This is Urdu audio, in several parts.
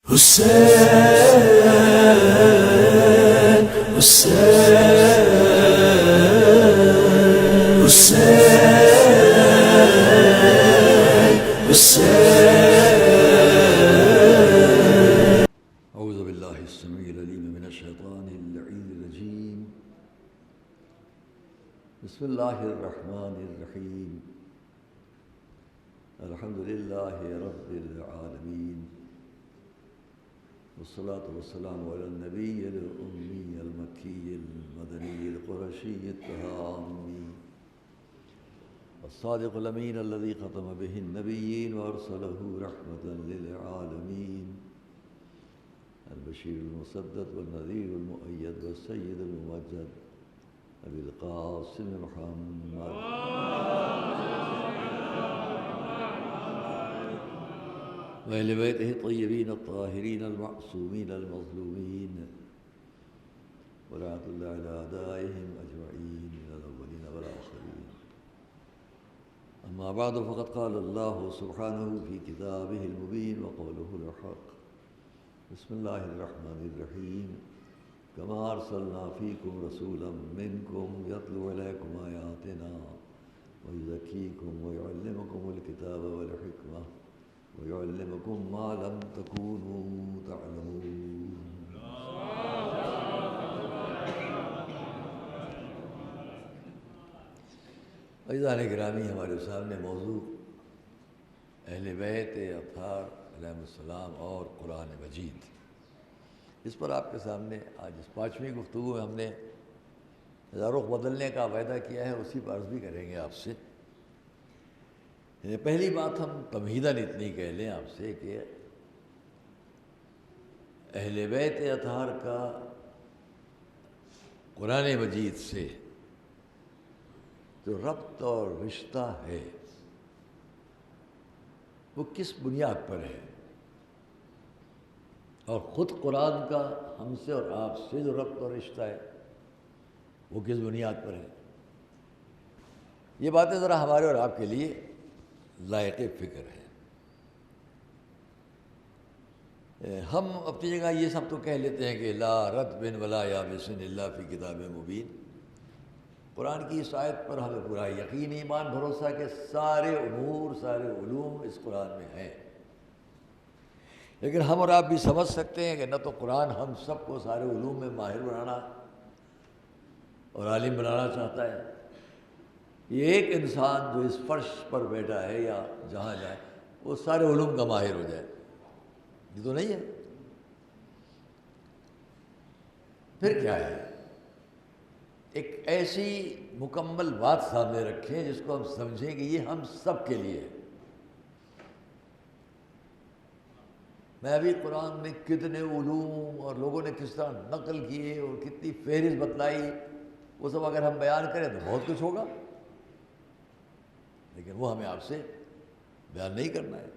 حسین حسین حسین حسین اعوذ باللہ السمیع العلیم من الشیطان اللعین الرجیم بسم اللہ الرحمن الرحیم الحمد للہ رب العالمین والصلاة والسلام علی النبی الأمی المکی المدنی القرشی التہامی الصادق الامین الذي ختم به النبیین وارسلہ رحمة للعالمین البشیر المسدد والنذیر المؤید والسید الممجد ابی القاسم محمد وأهل بيته الطيبين الطاهرين المعصومين المظلومين ولعنة الله على أعدائهم أجمعين من الأولين والآخرين. أما بعد فقد قال الله سبحانه في كتابه المبين وقوله الحق. بسم الله الرحمن الرحيم. كما أرسلنا فيكم رسولا منكم يتلو عليكم آياتنا ويزكيكم ويعلمكم الكتاب والحكمة ويعلمكم ما لم تكونوا تعلمون. عزیزان گرامی، ہمارے سامنے موضوع اہل بیت اطہار علیہم السلام اور قرآن مجید. اس پر آپ کے سامنے آج اس 5ویں گفتگو میں ہم نے رخ بدلنے کا وعدہ کیا ہے، اسی پر عرض بھی کریں گے آپ سے. پہلی بات ہم تمہیداً اتنی کہہ لیں آپ سے کہ اہل بیت اطہار کا قرآن مجید سے جو ربط اور رشتہ ہے وہ کس بنیاد پر ہے، اور خود قرآن کا ہم سے اور آپ سے جو ربط اور رشتہ ہے وہ کس بنیاد پر ہے. یہ باتیں ذرا ہمارے اور آپ کے لیے لائق فکر ہے. ہم اپنی جگہ یہ سب تو کہہ لیتے ہیں کہ لا رطب ولا یابس الا فی کتاب مبین. قرآن کی اس آیت پر ہمیں پورا یقین ایمان بھروسہ کہ سارے امور سارے علوم اس قرآن میں ہیں. لیکن ہم اور آپ بھی سمجھ سکتے ہیں کہ نہ تو قرآن ہم سب کو سارے علوم میں ماہر بنانا اور عالم بنانا چاہتا ہے. یہ ایک انسان جو اس فرش پر بیٹھا ہے یا جہاں جائے وہ سارے علوم کا ماہر ہو جائے، یہ تو نہیں ہے. پھر کیا ہے؟ ایک ایسی مکمل بات سامنے رکھیں جس کو ہم سمجھیں کہ یہ ہم سب کے لیے ہے. میں ابھی قرآن میں کتنے علوم اور لوگوں نے کس طرح نقل کیے اور کتنی فہرست بتلائی، وہ سب اگر ہم بیان کریں تو بہت کچھ ہوگا، لیکن وہ ہمیں آپ سے بیان نہیں کرنا ہے.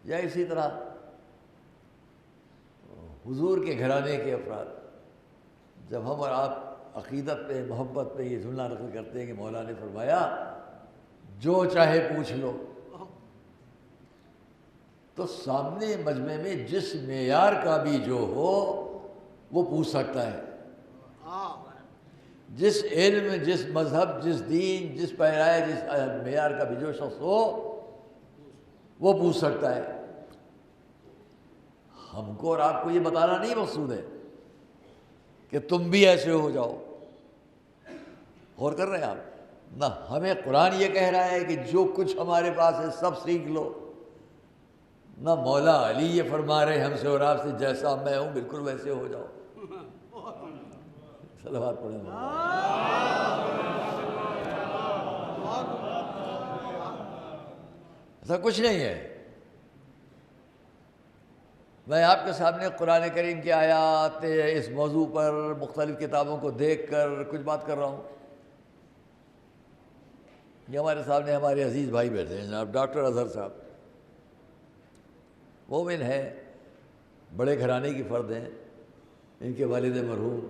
یا اسی طرح حضور کے گھرانے کے افراد، جب ہم اور آپ عقیدت پہ محبت پہ یہ جملہ نقل کرتے ہیں کہ مولا نے فرمایا جو چاہے پوچھ لو، تو سامنے مجمع میں جس معیار کا بھی جو ہو وہ پوچھ سکتا ہے. جس علم، جس مذہب، جس دین، جس پیرائے، جس معیار کا بھی جو شخص ہو وہ پوچھ سکتا ہے. ہم کو اور آپ کو یہ بتانا نہیں مقصود ہے کہ تم بھی ایسے ہو جاؤ. غور کر رہے ہیں آپ؟ نہ، ہمیں قرآن یہ کہہ رہا ہے کہ جو کچھ ہمارے پاس ہے سب سیکھ لو. نہ مولا علی یہ فرما رہے ہم سے اور آپ سے جیسا میں ہوں بالکل ویسے ہو جاؤ. صلوات پڑھیں. ایسا کچھ نہیں ہے. میں آپ کے سامنے قرآن کریم کی آیات اس موضوع پر مختلف کتابوں کو دیکھ کر کچھ بات کر رہا ہوں. یہ ہمارے سامنے ہمارے عزیز بھائی بیٹھے ہیں جناب ڈاکٹر اظہر صاحب، مومن ہیں، بڑے گھرانے کی فرد ہیں. ان کے والد مرحوم،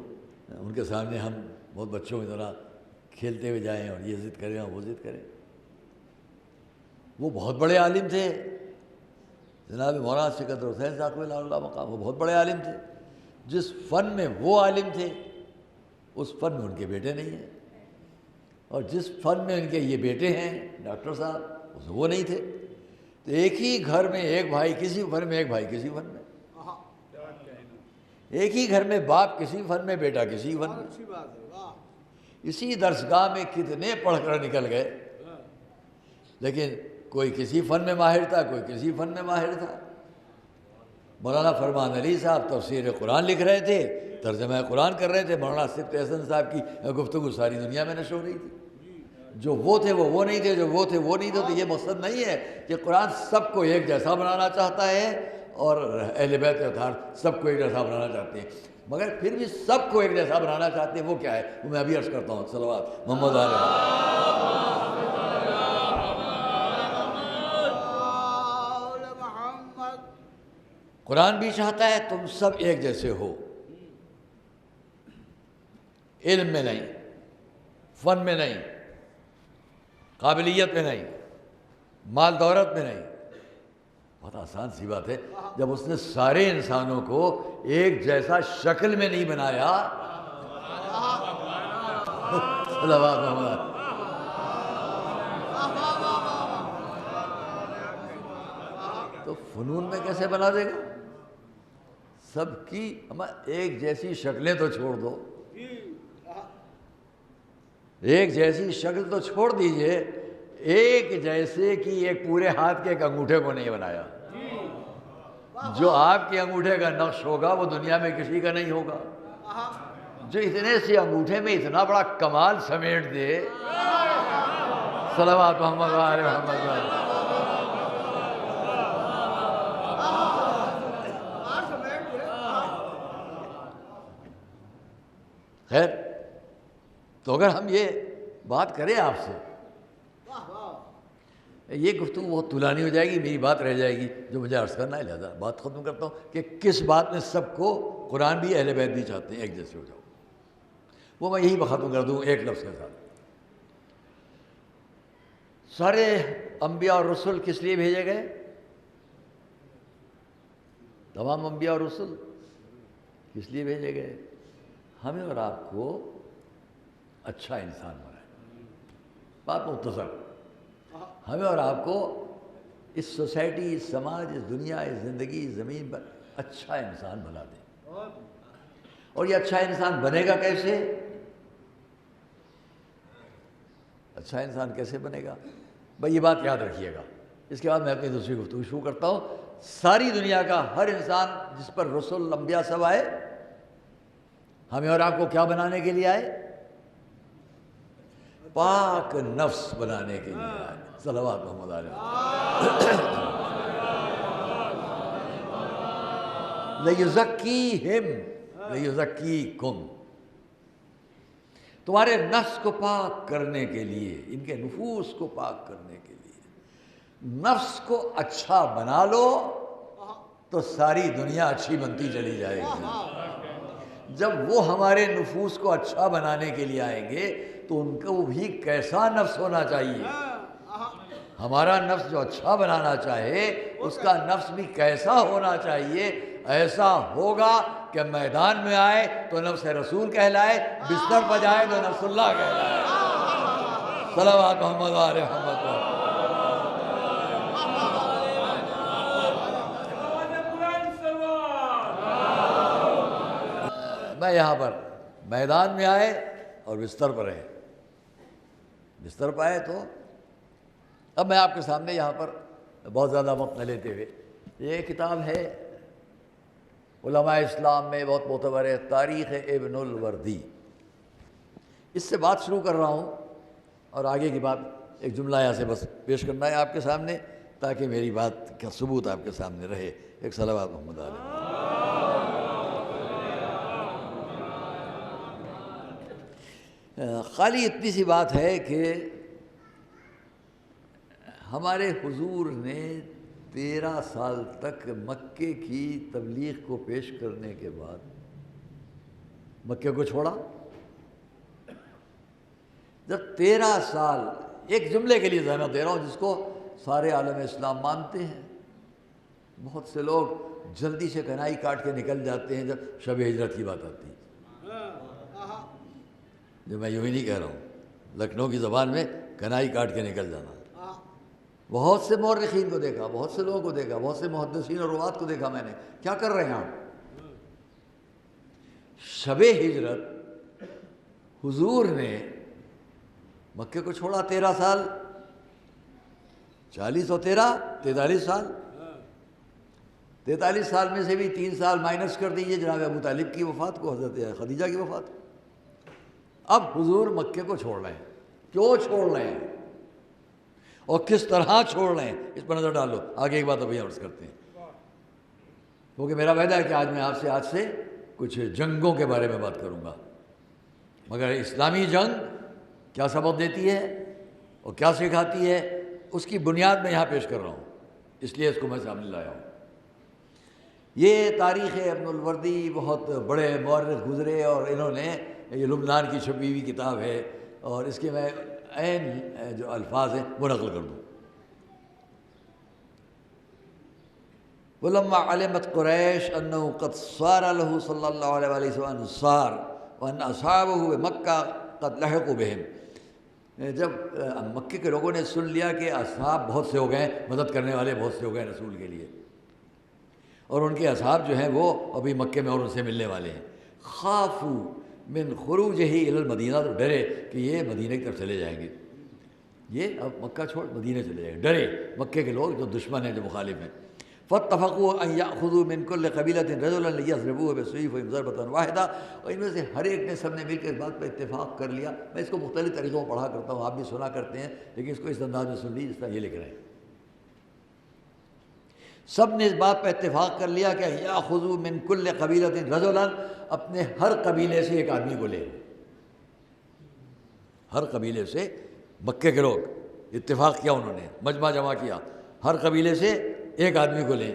ان کے سامنے ہم بہت بچوں کی طرح کھیلتے ہوئے جائیں اور یہ ضد کریں اور وہ ضد کریں. وہ بہت بڑے عالم تھے، جناب مولانا سکندر حسین صاحب اللہ مقام، وہ بہت بڑے عالم تھے، جس فن میں وہ عالم تھے اس فن میں ان کے بیٹے نہیں ہیں، اور جس فن میں ان کے یہ بیٹے ہیں ڈاکٹر صاحب وہ نہیں تھے. تو ایک ہی گھر میں ایک بھائی کسی فن میں، ایک بھائی کسی فن میں، ایک ہی گھر میں باپ کسی فن میں، بیٹا کسی فن میں. اسی درسگاہ میں کتنے پڑھ کر نکل گئے، لیکن کوئی کسی فن میں ماہر تھا، کوئی کسی فن میں ماہر تھا. مولانا فرمان علی صاحب تفسیر قرآن لکھ رہے تھے، ترجمہ قرآن کر رہے تھے. مولانا صفت احسن صاحب کی گفتگو ساری دنیا میں نشر ہو رہی تھی. جو وہ تھے وہ نہیں تھے، جو وہ تھے وہ نہیں تھے. تو یہ مقصد نہیں ہے کہ قرآن سب کو ایک جیسا بنانا چاہتا ہے اور اہل بیت اطہار سب کو ایک جیسا بنانا چاہتے ہیں، مگر پھر بھی سب کو ایک جیسا بنانا چاہتے ہیں. وہ کیا ہے وہ میں ابھی عرض کرتا ہوں. صلوات محمد علیہ. قرآن بھی چاہتا ہے تم سب ایک جیسے ہو، علم میں نہیں، فن میں نہیں، قابلیت میں نہیں، مال دولت میں نہیں. بہت آسان سی بات ہے. جب اس نے سارے انسانوں کو ایک جیسا شکل میں نہیں بنایا، تو فنون میں کیسے بنا دے گا؟ سب کی ایک جیسی شکلیں تو چھوڑ دو، ایک جیسی شکل تو چھوڑ دیجئے، ایک جیسے کی ایک پورے ہاتھ کے ایک انگوٹھے کو نہیں بنایا. جو آپ کے انگوٹھے کا نقش ہوگا وہ دنیا میں کسی کا نہیں ہوگا. جو اتنے سے انگوٹھے میں اتنا بڑا کمال سمیٹ دے. صلوات محمد علیہ محمد. خیر، تو اگر ہم یہ بات کریں آپ سے، یہ گفتگو بہت طولانی ہو جائے گی، میری بات رہ جائے گی جو مجھے عرض کرنا ہے. لہذا بات ختم کرتا ہوں کہ کس بات میں سب کو قرآن بھی اہل بیت بھی چاہتے ہیں ایک جیسے ہو جاؤ. وہ میں یہی ختم کر دوں ایک لفظ کے ساتھ. سارے انبیاء اور رسول کس لیے بھیجے گئے؟ تمام انبیاء اور رسول کس لیے بھیجے گئے؟ ہمیں اور آپ کو اچھا انسان بنائے. بات مختصر، ہمیں اور آپ کو اس سوسائٹی، اس سماج، اس دنیا، اس زندگی، اس زمین پر اچھا انسان بنا دیں. اور یہ اچھا انسان بنے گا کیسے؟ اچھا انسان کیسے بنے گا؟ بھائی یہ بات یاد رکھیے گا. اس کے بعد میں اپنی دوسری گفتگو شروع کرتا ہوں. ساری دنیا کا ہر انسان جس پر رسول انبیاء سب آئے، ہمیں اور آپ کو کیا بنانے کے لیے آئے؟ پاک نفس بنانے کے لیے آئے. صلوات محمد علیہ. لَيُزَكِّيهِمْ لَيُزَكِّيكُمْ. تمہارے نفس کو پاک کرنے کے لیے، ان کے نفوس کو پاک کرنے کے لیے. نفس کو اچھا بنا لو تو ساری دنیا اچھی بنتی چلی جائے گی. جب وہ ہمارے نفوس کو اچھا بنانے کے لیے آئیں گے تو ان کو بھی کیسا نفس ہونا چاہیے؟ ہمارا نفس جو اچھا بنانا چاہے اس کا نفس بھی کیسا ہونا چاہیے؟ ایسا ہوگا کہ میدان میں آئے تو نفس رسول کہلائے، بستر پر جائے تو نفس اللہ کہلائے. صلوات محمد علیہ محمد. میں یہاں پر میدان میں آئے اور بستر پر رہے. بستر پر آئے تو اب میں آپ کے سامنے یہاں پر بہت زیادہ وقت نہ لیتے ہوئے، یہ کتاب ہے علماء اسلام میں بہت معتبر ہے، تاریخ ابن الوردی. اس سے بات شروع کر رہا ہوں اور آگے کی بات ایک جملہ یہاں سے بس پیش کرنا ہے آپ کے سامنے تاکہ میری بات کا ثبوت آپ کے سامنے رہے. ایک صلوات محمد علیہ. خالی اتنی سی بات ہے کہ ہمارے حضور نے 13 سال تک مکے کی تبلیغ کو پیش کرنے کے بعد مکے کو چھوڑا. جب 13 سال، ایک جملے کے لیے ذہنت دے رہا ہوں جس کو سارے عالم اسلام مانتے ہیں، بہت سے لوگ جلدی سے کنائی کاٹ کے نکل جاتے ہیں جب شب ہجرت کی بات آتی ہے، جو میں یوں ہی نہیں کہہ رہا ہوں، لکھنؤ کی زبان میں کنائی کاٹ کے نکل جانا۔ بہت سے مورخین کو دیکھا، بہت سے لوگوں کو دیکھا، بہت سے محدثین اور روات کو دیکھا میں نے، کیا کر رہے ہیں آپ؟ شب ہجرت حضور نے مکے کو چھوڑا 13 سال، 40 اور 13 43 سال، 43 سال میں سے بھی 3 سال مائنس کر دیجئے جناب ابو طالب کی وفات کو، حضرت خدیجہ کی وفات کو۔ اب حضور مکے کو چھوڑ رہے ہیں، کیوں چھوڑ رہے ہیں اور کس طرح چھوڑ رہے ہیں، اس پر نظر ڈالو۔ آگے ایک بات ابھی عرض کرتے ہیں، کیونکہ میرا وعدہ ہے کہ آج میں آج سے کچھ جنگوں کے بارے میں بات کروں گا، مگر اسلامی جنگ کیا سبق دیتی ہے اور کیا سکھاتی ہے اس کی بنیاد میں یہاں پیش کر رہا ہوں، اس لیے اس کو میں سامنے لایا ہوں۔ یہ تاریخ ابن الوردی بہت بڑے مورخ گزرے اور انہوں نے یہ لبنان کی چھپی ہوئی کتاب ہے اور اس کے میں عین جو الفاظ ہیں وہ نقل کر دوں۔ وَلَمَّا عَلِمَتْ قُرَيْشٌ أَنَّهُ قَدْ صَارَ لَهُ صلی اللہ علیہ وسلم انصار وَأَنَّ أَصْحَابَهُ بِمَكَّةَ قَدْ لَحِقُوا بِهِمْ، جب مکے کے لوگوں نے سن لیا کہ اصحاب بہت سے ہو گئے، مدد کرنے والے بہت سے ہو گئے رسول کے لیے، اور ان کے اصحاب جو ہیں وہ ابھی مکے میں اور ان سے ملنے والے ہیں، خافوا من خروجہ الی المدینہ، تو ڈرے کہ یہ مدینہ کی طرف چلے جائیں گے، یہ اب مکہ چھوڑ مدینہ چلے جائیں گے، ڈرے مکے کے لوگ جو دشمن ہیں، جو مخالف ہیں۔ فاتفقوا ان یاخذوا من کل قبیلۃ رجلا لیضربوه بسیوفہم ضربۃ واحدہ، اور ان میں سے ہر ایک نے سب نے مل کر اس بات پر اتفاق کر لیا۔ میں اس کو مختلف طریقوں میں پڑھا کرتا ہوں، آپ بھی سنا کرتے ہیں، لیکن اس کو اس انداز میں سن لیجیے جس طرح یہ لکھ رہے ہیں۔ سب نے اس بات پر اتفاق کر لیا کہ یاخذوا من کل قبیلۃ رجلا، اپنے ہر قبیلے سے ایک آدمی کو لے، ہر قبیلے سے مکے کے لوگ اتفاق کیا، انہوں نے مجمع جمع کیا، ہر قبیلے سے ایک آدمی کو لیں،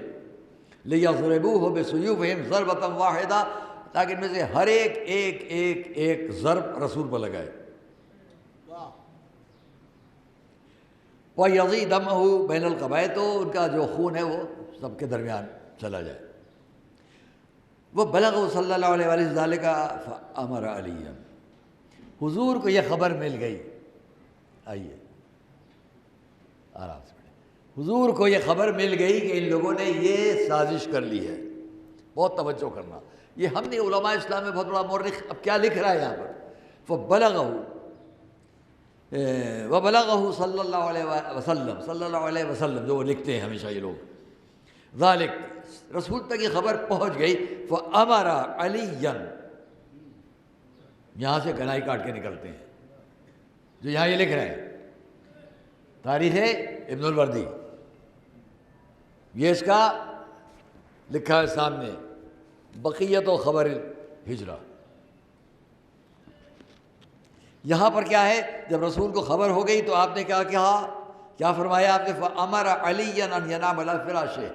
لیضربوہ بسیوفہم ضربۃ واحدہ، تاکہ ان میں سے ہر ایک ضرب رسول پر لگائے، وَيَضِي دَمَهُ بین القبائل، تو ان کا جو خون ہے وہ سب کے درمیان چلا جائے۔ وَبَلَغَهُ صلی اللہ علیہ وسلم ذَلِكَ فَأَمَرَ عَلِيًّا، حضور کو یہ خبر مل گئی، آئیے آرام سے، حضور کو یہ خبر مل گئی کہ ان لوگوں نے یہ سازش کر لی ہے۔ بہت توجہ کرنا، یہ ہم نے علماء اسلام میں بہت بڑا مورخ اب کیا لکھ رہا ہے یہاں پر، وَبَلَغَهُ صلی اللہ علیہ وسلم، جو وہ لکھتے ہیں ہمیشہ یہ لوگ، ذالک، رسول تک یہ خبر پہنچ گئی، فَأَمَرَ عَلِيًّا، یہاں سے کنائی کاٹ کے نکلتے ہیں، جو یہاں یہ لکھ رہے ہیں، تاریخ ابن الوردی، یہ اس کا لکھا ہے سامنے، بقیت و خبر الہجرہ۔ یہاں پر کیا ہے، جب رسول کو خبر ہو گئی تو آپ نے کیا کہا، کیا فرمایا آپ نے، فَأَمَرَ عَلِيًّا أَنْ يَنَامَ عَلَى فِرَاشِهِ،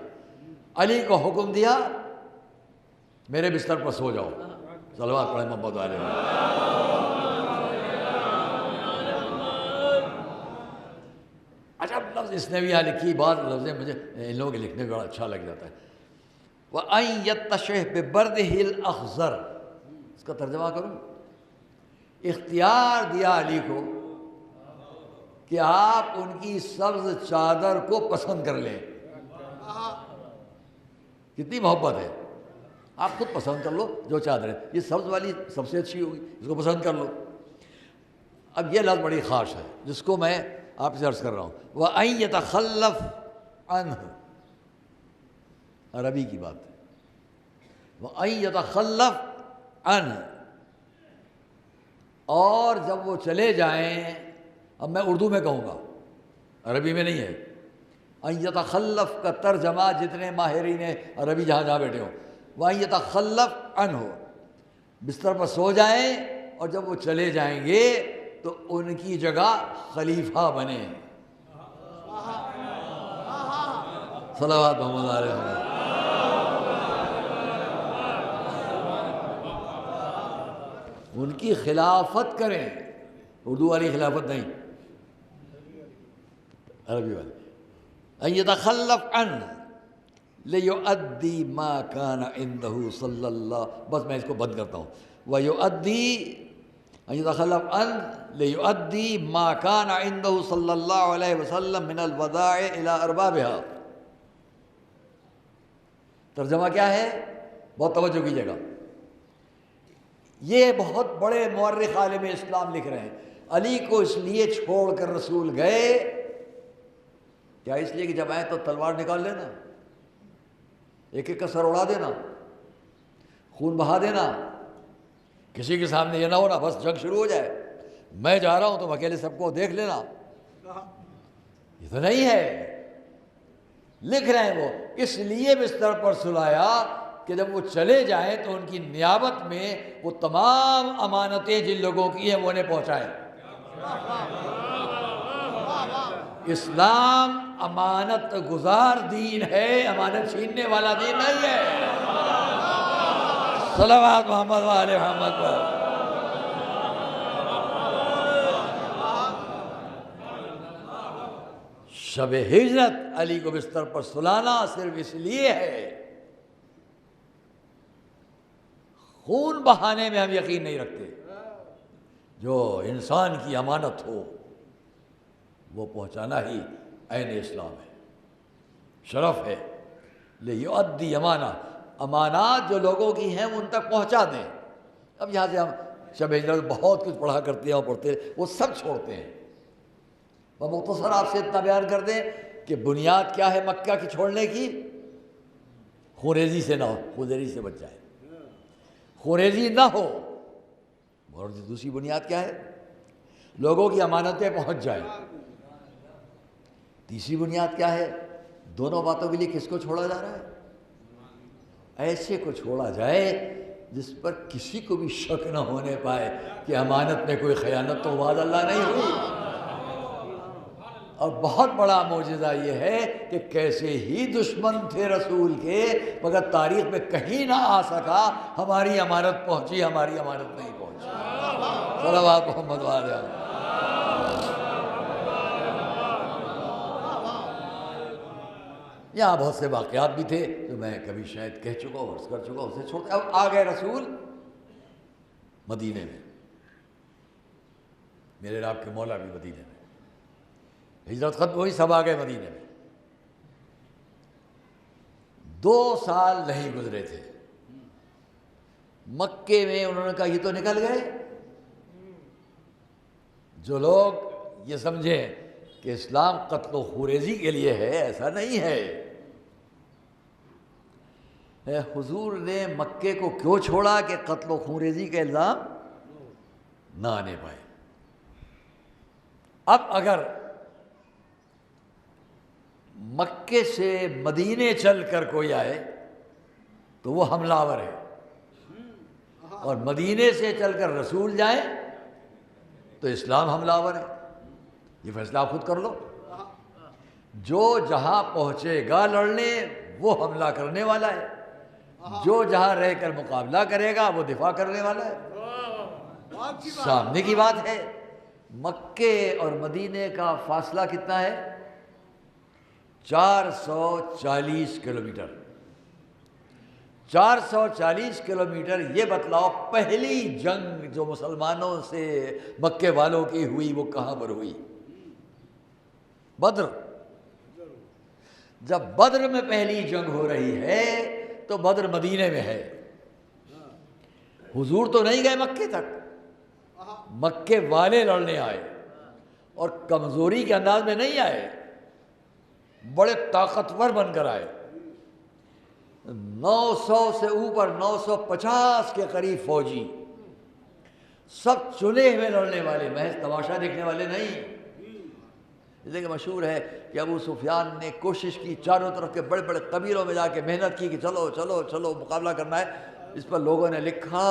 علی کو حکم دیا میرے بستر پر سو جاؤ، صلوات پڑھیں محمد علیہ وسلم۔ عجب لفظ اس نے بھی یہاں لکھی، بعض لفظیں مجھے ان لوگوں کے لکھنے میں بڑا اچھا لگ جاتا ہے، وَأَنْ يَتَّشِهْ بِبَرْدِهِ الْأَخْضَرِ، اس کا ترجمہ کروں، اختیار دیا علی کو کہ آپ ان کی سبز چادر کو پسند کر لیں، کتنی محبت ہے، آپ خود پسند کر لو جو چادر ہے، یہ سبز والی سب سے اچھی ہوگی، اس کو پسند کر لو۔ اب یہ لفظ بڑی خاص ہے جس کو میں آپ سے عرض کر رہا ہوں، وَأَنْ يَتَخَلَّفْ عَنْهُ، عربی کی بات ہے، وَأَنْ يَتَخَلَّفْ عَنْهُ، اور جب وہ چلے جائیں، اب میں اردو میں کہوں گا، عربی میں نہیں ہے، ان یتخلف کا ترجمہ جتنے ماہرین عربی جہاں بیٹھے ہوں، وَأَن يَتَخَلَّفْ عَنْهُ، بستر پر سو جائیں اور جب وہ چلے جائیں گے تو ان کی جگہ خلیفہ بنے، صلوات محمد علیہ وسلم۔ ان کی خلافت کریں، اردو والی خلافت نہیں، عربی والی، ان یتخلف عنہ، لیؤدی ما کان عندہ صلی اللہ، بس میں اس کو بند کرتا ہوں، ویؤدی یتخلف عن لیؤدی ما کان عندہ صلی اللہ علیہ وسلم من الودائع الی اربابها۔ ترجمہ کیا ہے؟ بہت توجہ کیجیے گا، یہ بہت بڑے مورخ عالم اسلام لکھ رہے ہیں، علی کو اس لیے چھوڑ کر رسول گئے، کیا اس لیے کہ جب آئے تو تلوار نکال لینا، ایک ایک کا سر اڑا دینا، خون بہا دینا، کسی کے سامنے یہ نہ ہونا بس جنگ شروع ہو جائے، میں جا رہا ہوں تم اکیلے سب کو دیکھ لینا، یہ تو نہیں ہے۔ لکھ رہے ہیں وہ اس لیے بستر پر سلایا کہ جب وہ چلے جائیں تو ان کی نیابت میں وہ تمام امانتیں جن لوگوں کی ہیں وہ انہیں پہنچائیں۔ اسلام امانت گزار دین ہے، امانت چھیننے والا دین نہیں ہے۔ صلوات محمد و آل محمد پر۔ شب ہجرت علی کو بستر پر سلانا صرف اس لیے ہے، خون بہانے میں ہم یقین نہیں رکھتے، جو انسان کی امانت ہو وہ پہنچانا ہی عین اسلام ہے، شرف ہے۔ لیؤدی امانہ، امانات جو لوگوں کی ہیں وہ ان تک پہنچا دیں۔ اب یہاں سے ہم شب ہجرت بہت کچھ پڑھا کرتے ہیں اور پڑھتے ہیں، وہ سب چھوڑتے ہیں۔ وہ مختصر آپ سے اتنا بیان کر دیں کہ بنیاد کیا ہے مکہ کی چھوڑنے کی؟ خوریزی سے نہ ہو، خوریزی سے بچ جائے، خوریزی نہ ہو۔ اور دوسری بنیاد کیا ہے؟ لوگوں کی امانتیں پہنچ جائیں۔ تیسری بنیاد کیا ہے؟ دونوں باتوں کے لیے کس کو چھوڑا جا رہا ہے؟ ایسے کو چھوڑا جائے جس پر کسی کو بھی شک نہ ہونے پائے کہ امانت میں کوئی خیانت تو معاذ اللہ نہیں ہوئی۔ اور بہت بڑا معجزہ یہ ہے کہ کیسے ہی دشمن تھے رسول کے مگر تاریخ میں کہیں نہ آ سکا ہماری امانت پہنچی، ہماری امانت نہیں پہنچی۔ صلوات محمد و آل محمد۔ یہاں بہت سے واقعات بھی تھے جو میں کبھی شاید کہہ چکا ہوں، عرض کر چکا ہوں، اسے چھوڑتے اب آ گئے رسول مدینے میں، میرے رب کے مولا بھی مدینے میں، ہجرت ختم ہوئی، سب آ گئے مدینے میں۔ 2 سال نہیں گزرے تھے، مکے میں انہوں نے کہا یہ تو نکل گئے۔ جو لوگ یہ سمجھیں کہ اسلام قتل و خوریزی کے لیے ہے، ایسا نہیں ہے۔ حضور نے مکے کو کیوں چھوڑا کہ قتل و خوریزی کا الزام نہ آنے پائے۔ اب اگر مکے سے مدینے چل کر کوئی آئے تو وہ حملہ آور ہے، اور مدینے سے چل کر رسول جائیں تو اسلام حملہ آور ہے۔ یہ فیصلہ آپ خود کر لو، جو جہاں پہنچے گا لڑنے وہ حملہ کرنے والا ہے، جو جہاں رہ کر مقابلہ کرے گا وہ دفاع کرنے والا ہے۔ سامنے کی بات ہے۔ مکے اور مدینے کا فاصلہ کتنا ہے؟ 440 کلومیٹر۔ 440 کلومیٹر، یہ بتلاؤ پہلی جنگ جو مسلمانوں سے مکے والوں کی ہوئی وہ کہاں پر ہوئی؟ بدر۔ جب بدر میں پہلی جنگ ہو رہی ہے تو بدر مدینے میں ہے۔ حضور تو نہیں گئے مکے تک، مکے والے لڑنے آئے، اور کمزوری کے انداز میں نہیں آئے، بڑے طاقتور بن کر آئے۔ 900 سے اوپر، 950 کے قریب فوجی، سب چنے ہوئے لڑنے والے، محض تماشا دیکھنے والے نہیں۔ جیسے کہ مشہور ہے کہ ابو سفیان نے کوشش کی چاروں طرف کے بڑے بڑے قبیلوں میں جا کے محنت کی کہ چلو چلو چلو مقابلہ کرنا ہے۔ اس پر لوگوں نے لکھا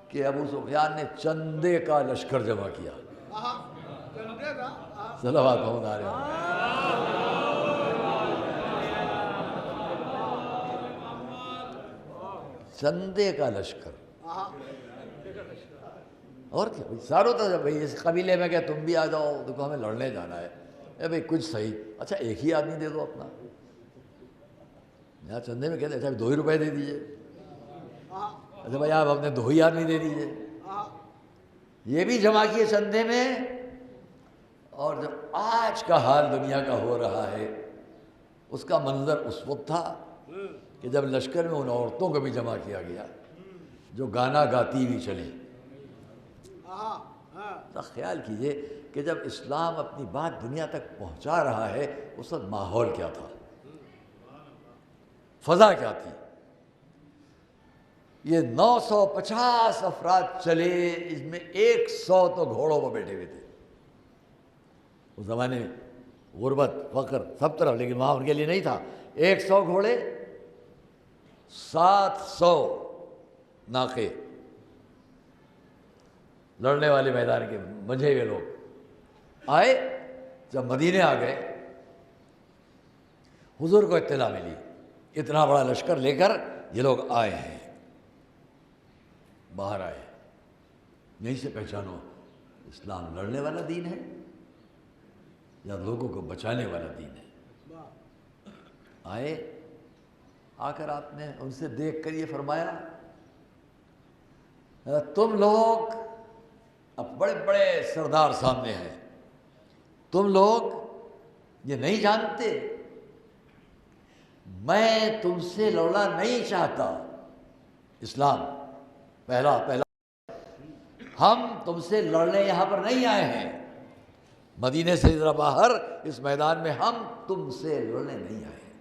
کہ ابو سفیان نے چندے کا لشکر جمع کیا۔ صلوات محمد علیہ وسلم۔ چندے کا لشکر، اور کیا بھائی، ساروں طرف بھائی اس قبیلے میں کہ تم بھی آ جاؤ، دیکھو ہمیں لڑنے جانا ہے۔ اے بھائی کچھ صحیح، اچھا ایک ہی آدمی دے دو اپنا، یہاں چندے میں کہتے اچھا 2 ہی روپے دے دیجیے، اچھا بھائی آپ اپنے 2 ہی آدمی دے دیجیے، یہ بھی جمع کیے چندے میں۔ اور جب آج کا حال دنیا کا ہو رہا ہے، اس کا منظر اس وقت تھا کہ جب لشکر میں ان عورتوں کو بھی جمع کیا گیا جو گانا گاتی ہوئی چلیں۔ تو خیال کیجئے کہ جب اسلام اپنی بات دنیا تک پہنچا رہا ہے، اس وقت ماحول کیا تھا، فضا کیا تھی۔ یہ 950 افراد چلے، اس میں 100 تو گھوڑوں پر بیٹھے ہوئے تھے۔ اس زمانے میں غربت، فقر سب طرف، لیکن وہاں ان کے لیے نہیں تھا۔ 100 گھوڑے، 700 ناقے، لڑنے والے میدان کے بجھے ہوئے لوگ آئے۔ جب مدینے آ گئے، حضور کو اطلاع ملی اتنا بڑا لشکر لے کر یہ لوگ آئے ہیں، باہر آئے۔ یہیں سے پہچانو اسلام لڑنے والا دین ہے یا لوگوں کو بچانے والا دین ہے۔ آئے، آ کر آپ نے ان سے دیکھ کر یہ فرمایا، تم لوگ، اب بڑے بڑے سردار سامنے ہیں، تم لوگ یہ نہیں جانتے میں تم سے لڑنا نہیں چاہتا۔ اسلام پہلا ہم تم سے لڑنے یہاں پر نہیں آئے ہیں، مدینے سے ذرا باہر اس میدان میں ہم تم سے لڑنے نہیں آئے ہیں،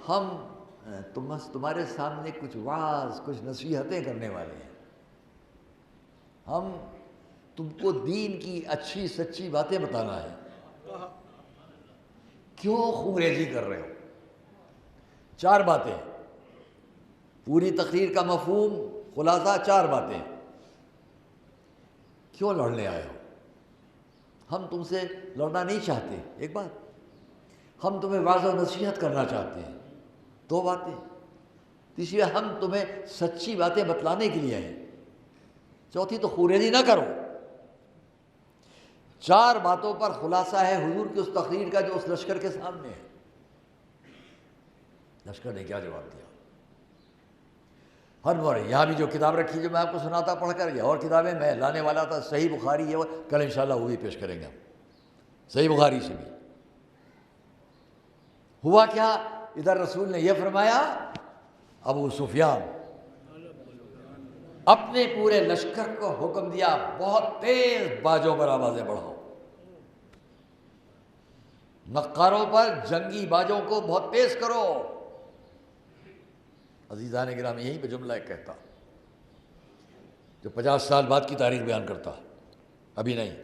ہم تمہارے سامنے کچھ وعظ، کچھ نصیحتیں کرنے والے ہیں، ہم تم کو دین کی اچھی سچی باتیں بتانا ہے۔ کیوں خوریزی کر رہے ہو؟ 4 باتیں، پوری تقریر کا مفہوم، خلاصہ 4 باتیں۔ کیوں لڑنے آئے ہو؟ ہم تم سے لڑنا نہیں چاہتے، ایک بات۔ ہم تمہیں واضح و نصیحت کرنا چاہتے ہیں، 2 باتیں۔ تیسری، ہم تمہیں سچی باتیں بتلانے کے لیے آئے۔ چوتھی، تو خوریزی نہ کرو۔ 4 باتوں پر خلاصہ ہے حضور کی اس تقریر کا جو اس لشکر کے سامنے ہے۔ لشکر نے کیا جواب دیا؟ ہر بار یہاں بھی جو کتاب رکھی جو میں آپ کو سناتا پڑھ کر، یہ اور کتابیں میں لانے والا تھا، صحیح بخاری ہے، کل انشاءاللہ وہ بھی پیش کریں گے ہم، صحیح بخاری سے بھی۔ ہوا کیا؟ ادھر رسول نے یہ فرمایا، ابو سفیان اپنے پورے لشکر کو حکم دیا، بہت تیز باجوں پر آوازیں بڑھاؤ، نقاروں پر جنگی باجوں کو بہت تیز کرو۔ عزیزان گرامی، یہیں پہ جملہ ایک کہتا جو 50 سال بعد کی تاریخ بیان کرتا، ابھی نہیں۔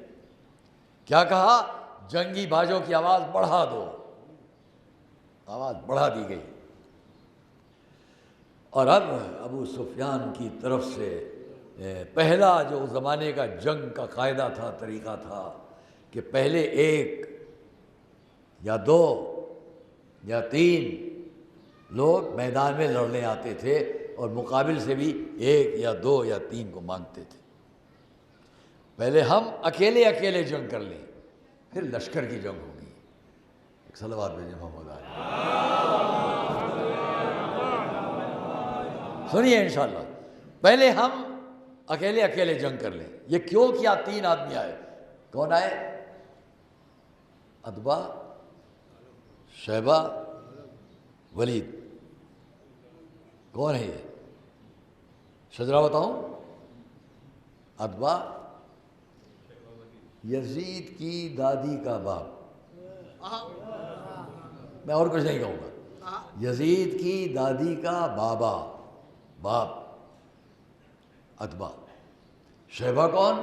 کیا کہا؟ جنگی باجوں کی آواز بڑھا دو۔ آواز بڑھا دی گئی، اور اب ابو سفیان کی طرف سے پہلا جو زمانے کا جنگ کا قاعدہ تھا، طریقہ تھا کہ پہلے 1 یا 2 یا 3 لوگ میدان میں لڑنے آتے تھے، اور مقابل سے بھی 1 یا 2 یا 3 کو مانگتے تھے۔ پہلے ہم اکیلے جنگ کر لیں، پھر لشکر کی جنگ ہوگی۔ ایک صلوات بھیجیں محمد علی۔ سنیے انشاءاللہ، پہلے ہم اکیلے جنگ کر لیں۔ یہ کیوں کیا؟ 3 آدمی آئے۔ کون آئے؟ عتبہ، شیبہ، ولید۔ کون ہے یہ؟ شجرا بتاؤں؟ عتبہ یزید کی دادی کا باپ، میں اور کچھ نہیں کہوں گا، یزید کی دادی کا باپ عتبہ۔ شیبہ کون؟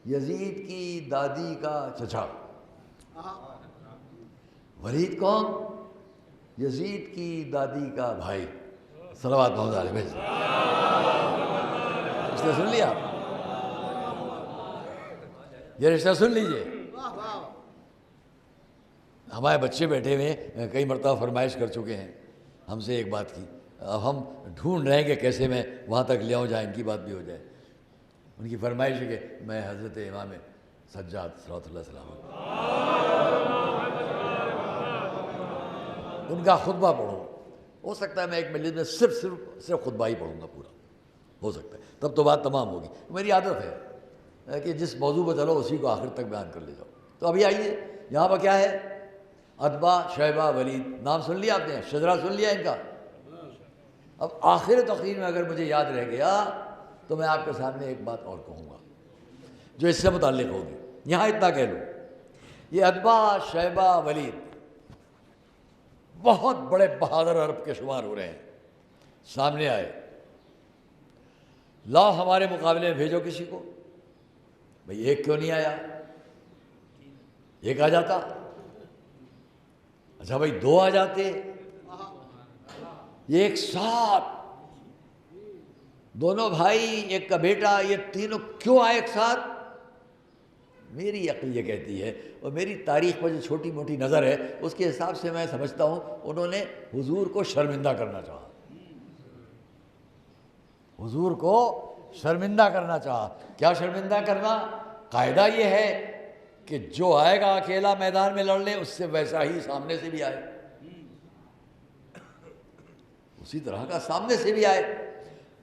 یزید کی دادی کا چچا۔ ولید کون؟ یزید کی دادی کا بھائی۔ صلوات محمد علیہ وسلم۔ رشتہ سن لیا؟ یہ رشتہ سن لیجئے۔ ہمارے بچے بیٹھے ہوئے ہیں، کئی مرتبہ فرمائش کر چکے ہیں ہم سے ایک بات کی، اب ہم ڈھونڈ رہے ہیں کہ کیسے میں وہاں تک لے آؤں جہاں ان کی بات بھی ہو جائے۔ ان کی فرمائش ہے کہ میں حضرت امام سجاد صلی اللہ علیہ وسلم ان کا خطبہ پڑھو. ہو سکتا ہے میں ایک مجلس میں صرف خطبہ ہی پڑھوں گا پورا, ہو سکتا ہے, تب تو بات تمام ہوگی. میری عادت ہے کہ جس موضوع پہ چلو اسی کو آخر تک بیان کر لے جاؤ. تو ابھی آئیے, یہاں پر کیا ہے؟ عتبہ, شیبہ, ولید. نام سن لیا آپ نے, شجرہ سن لیا ان کا. اب آخر تقریر میں اگر مجھے یاد رہ گیا تو میں آپ کے سامنے ایک بات اور کہوں گا جو اس سے متعلق ہوگی. یہاں اتنا کہہ لوں, یہ عتبہ, شیبہ, ولید بہت بڑے بہادر عرب کے شمار ہو رہے ہیں. سامنے آئے, لاؤ ہمارے مقابلے میں بھیجو کسی کو. بھئی ایک کیوں نہیں آیا؟ ایک آ جاتا. اچھا بھئی دو آ جاتے. یہ ایک ساتھ دونوں بھائی, ایک کا بیٹا, یہ تینوں کیوں آئے ایک ساتھ؟ میری عقل یہ کہتی ہے, اور میری تاریخ پر جو چھوٹی موٹی نظر ہے اس کے حساب سے میں سمجھتا ہوں انہوں نے حضور کو شرمندہ کرنا چاہا. حضور کو شرمندہ کرنا چاہا. کیا شرمندہ کرنا؟ قاعدہ یہ ہے کہ جو آئے گا اکیلا میدان میں لڑنے, اس سے ویسا ہی سامنے سے بھی آئے, اسی طرح کا سامنے سے بھی آئے.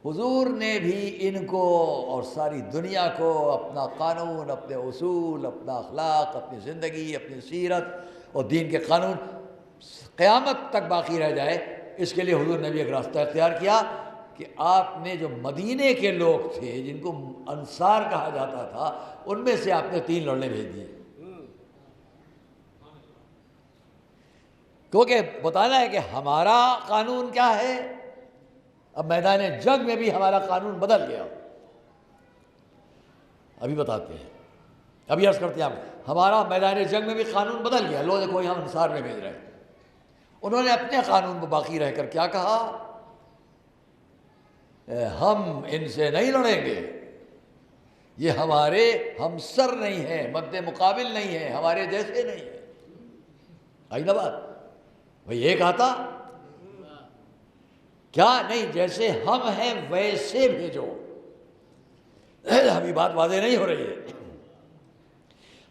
حضور نے بھی ان کو اور ساری دنیا کو اپنا قانون, اپنے اصول, اپنا اخلاق, اپنی زندگی, اپنی سیرت اور دین کے قانون قیامت تک باقی رہ جائے, اس کے لیے حضور نے بھی ایک راستہ اختیار کیا کہ آپ نے جو مدینے کے لوگ تھے جن کو انصار کہا جاتا تھا, ان میں سے آپ نے 3 لڑنے بھیج دیے. کیونکہ بتانا ہے کہ ہمارا قانون کیا ہے. اب میدان جنگ میں بھی ہمارا قانون بدل گیا. ابھی بتاتے ہیں, ابھی عرض کرتے ہیں آپ, ہمارا میدان جنگ میں بھی قانون بدل گیا. لوگ دیکھو یہاں انصار میں بھیج رہے ہیں. انہوں نے اپنے قانون پر باقی رہ کر کیا کہا؟ ہم ان سے نہیں لڑیں گے, یہ ہمارے ہمسر نہیں ہیں, مد مقابل نہیں ہیں, ہمارے جیسے نہیں ہیں. آئی نا بات؟ بھئی ایک آتا کیا نہیں, جیسے ہم ہیں ویسے بھیجو. ابھی بات واضح نہیں ہو رہی ہے.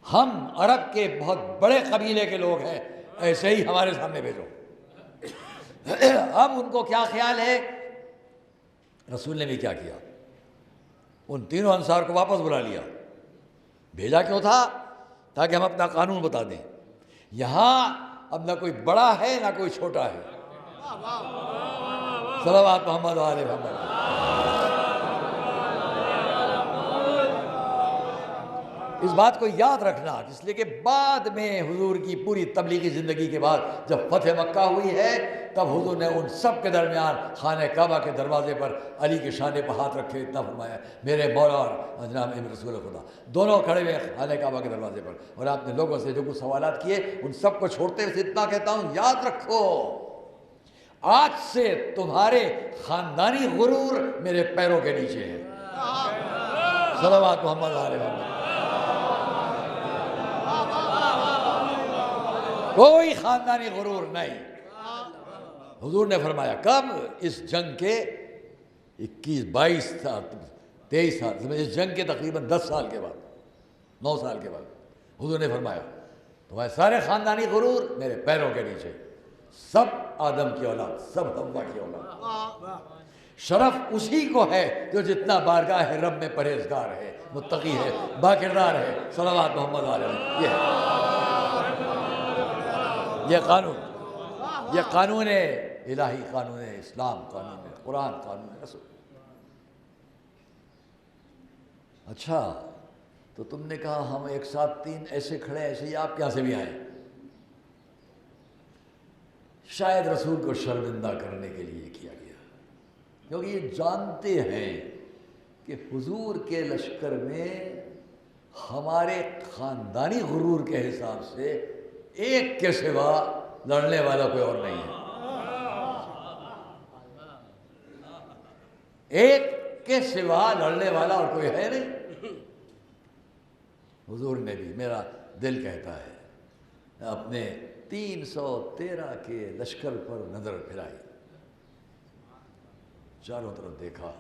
ہم عرب کے بہت بڑے قبیلے کے لوگ ہیں, ایسے ہی ہمارے سامنے بھیجو. اب ان کو کیا خیال ہے؟ رسول نے بھی کیا کیا, ان تینوں انصار کو واپس بلا لیا. بھیجا کیوں تھا؟ تاکہ ہم اپنا قانون بتا دیں. یہاں اب نہ کوئی بڑا ہے نہ کوئی چھوٹا ہے. صلوات محمد و آل محمد. اس بات کو یاد رکھنا, اس لیے کہ بعد میں حضور کی پوری تبلیغی زندگی کے بعد جب فتح مکہ ہوئی ہے تب حضور نے ان سب کے درمیان خانہ کعبہ کے دروازے پر علی کے شانے پر ہاتھ رکھے اتنا فرمایا, میرے مولا اور جناب رسول خدا دونوں کھڑے ہوئے خانہ کعبہ کے دروازے پر, اور آپ نے لوگوں سے جو کچھ سوالات کیے ان سب کو چھوڑتے ہوئے اتنا کہتا ہوں, یاد رکھو آج سے تمہارے خاندانی غرور میرے پیروں کے نیچے ہے. صلوات محمد علیہ وسلم. کوئی خاندانی غرور نہیں. حضور نے فرمایا کب؟ اس جنگ کے 21-22 سال 23 سال, اس جنگ کے تقریباً 10 سال کے بعد, 9 سال کے بعد حضور نے فرمایا تمہارے سارے خاندانی غرور میرے پیروں کے نیچے. سب آدم کی اولاد, سب حوا کی اولاد. شرف اسی کو ہے جو جتنا بارگاہ رب میں پرہیزگار ہے, متقی ہے, باکردار ہے. صلوات محمد علیہ وسلم. یہ قانون الہی, قانون اسلام, قانون قرآن, قانون رسول. اچھا تو تم نے کہا ہم ایک ساتھ 3 ایسے کھڑے, ایسے ہی آپ کہاں سے بھی آئے؟ شاید رسول کو شرمندہ کرنے کے لیے کیا گیا, کیونکہ یہ جانتے ہیں کہ حضور کے لشکر میں ہمارے خاندانی غرور کے حساب سے ایک کے سوا لڑنے والا کوئی اور نہیں ہے. ایک کے سوا لڑنے والا اور کوئی ہے نہیں. حضور نے بھی, میرا دل کہتا ہے, اپنے 313 کے لشکر پر نظر پھرائی, چاروں طرف دیکھا.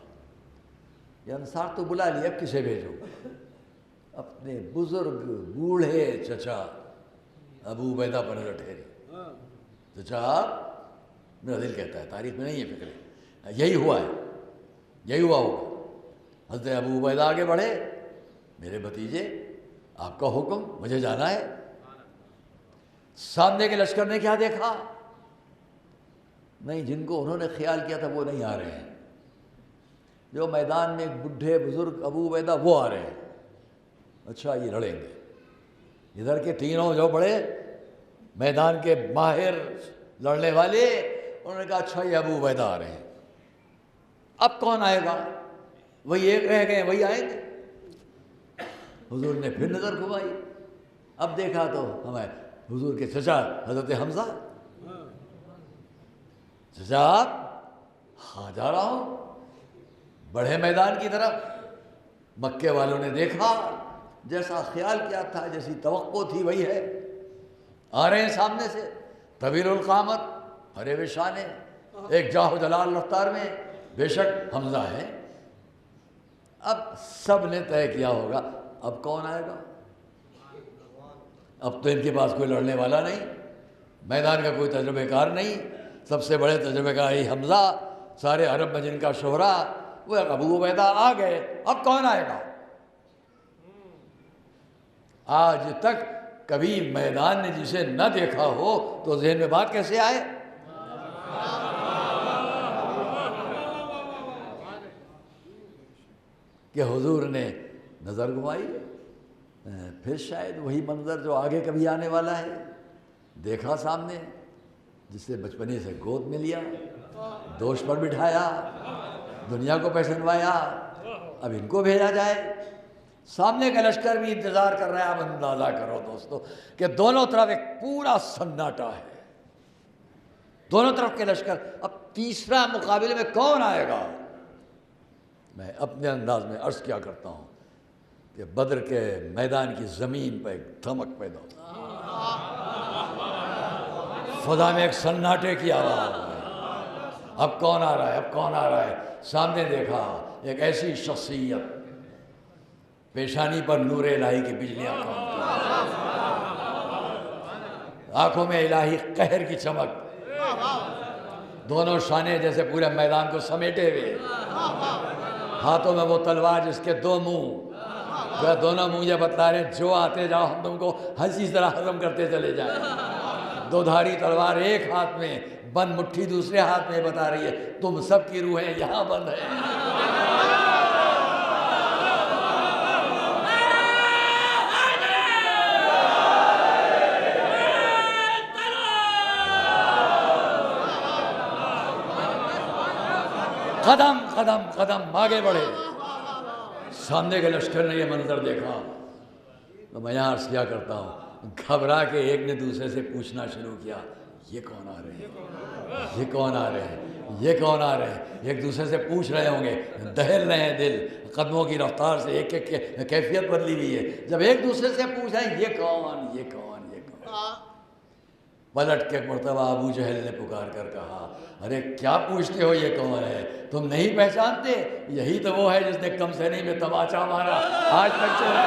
یہ انصار تو بلا لیا, اب کسے بھیجو؟ اپنے بزرگ بوڑھے چچا ابو عبیدہ پر نظر ٹھہری. تو چاہا میرا دل کہتا ہے، تاریخ میں نہیں ہے فکر ہے، یہی ہوا ہے، یہی ہوا ہوگا۔ حضرت ابو عبیدہ آگے بڑھے، میرے بھتیجے آپ کا حکم، مجھے جانا ہے۔ سامنے کے لشکر نے کیا دیکھا؟ نہیں، جن کو انہوں نے خیال کیا تھا وہ نہیں آ رہے ہیں۔ جو میدان میں ایک بڈھے بزرگ ابو عبیدہ وہ آ رہے ہیں۔ اچھا یہ لڑیں گے۔ ادھر کے تینوں جو بڑے میدان کے ماہر لڑنے والے، انہوں نے کہا اچھا یہ ابو عبیدہ آ رہے ہیں، اب کون آئے گا؟ وہی ایک رہ گئے، وہی آئیں گے۔ حضور نے پھر نظر گھمائی، اب دیکھا تو ہمیں حضور کے چچا حضرت حمزہ۔ چچا آپ؟ ہاں جا رہا ہوں، بڑھے میدان کی طرف۔ مکے والوں نے دیکھا، جیسا خیال کیا تھا، جیسی توقع تھی وہی ہے، آ رہے ہیں سامنے سے، طویل القامت، ہرے و شانے، ایک جاہ و جلال رفتار میں، بے شک حمزہ ہے۔ اب سب نے طے کیا ہوگا اب کون آئے گا؟ اب تو ان کے پاس کوئی لڑنے والا نہیں، میدان کا کوئی تجربہ کار نہیں، سب سے بڑے تجربہ کار ہی حمزہ، سارے عرب میں جن کا شہرا، وہ ابو عبیدہ آ گئے، اب کون آئے گا؟ آج تک کبھی میدان نے جسے نہ دیکھا ہو تو ذہن میں بات کیسے آئے؟ کہ حضور نے نظر گھمائی، پھر شاید وہی منظر جو آگے کبھی آنے والا ہے دیکھا سامنے، جسے بچپنے سے گود میں لیا، دوش پر بٹھایا، دنیا کو پہچنوایا، اب ان کو بھیجا جائے۔ سامنے کا لشکر بھی انتظار کر رہا ہے۔ اب اندازہ کرو دوستو کہ دونوں طرف ایک پورا سناٹا ہے، دونوں طرف کے لشکر، اب تیسرا مقابلے میں کون آئے گا؟ میں اپنے انداز میں عرض کیا کرتا ہوں کہ بدر کے میدان کی زمین پہ ایک دھمک پیدا ہوئی، فضا میں ایک سناٹے کی آواز ہے، اب کون آ رہا ہے، اب کون آ رہا ہے؟ سامنے دیکھا ایک ایسی شخصیت، پیشانی پر نور الہی کی بجلیاں کام، آنکھوں میں الہی قہر کی چمک، دونوں شانے جیسے پورے میدان کو سمیٹے ہوئے، ہاتھوں میں وہ تلوار جس کے دو منہ، جو دونوں منہ یہ بتلا رہے ہیں جو آتے جاؤ ہم تم کو ہنسی طرح ہضم کرتے چلے جائیں۔ دو دھاری تلوار ایک ہاتھ میں، بند مٹھی دوسرے ہاتھ میں، بتا رہی ہے تم سب کی روحیں یہاں بند ہیں۔ قدم قدم قدم آگے بڑھے، سامنے کے لشکر نے یہ منظر دیکھا تو میں یہاں عرض کیا کرتا ہوں، گھبرا کے ایک نے دوسرے سے پوچھنا شروع کیا، یہ کون آ رہے ہیں، یہ کون آ رہے ہیں، یہ کون آ رہے ہیں؟ ایک دوسرے سے پوچھ رہے ہوں گے، دہل رہے ہیں دل، قدموں کی رفتار سے ایک ایک کیفیت بدلی ہوئی ہے۔ جب ایک دوسرے سے پوچھ رہے ہیں یہ کون، یہ کون، یہ کون، پلٹ کے مرتبہ ابو جہل نے پکار کر کہا، ارے کیا پوچھتے ہو یہ کون ہے؟ تم نہیں پہچانتے؟ یہی تو وہ ہے جس نے کم سنی میں تماچا مارا، آج تک چلا۔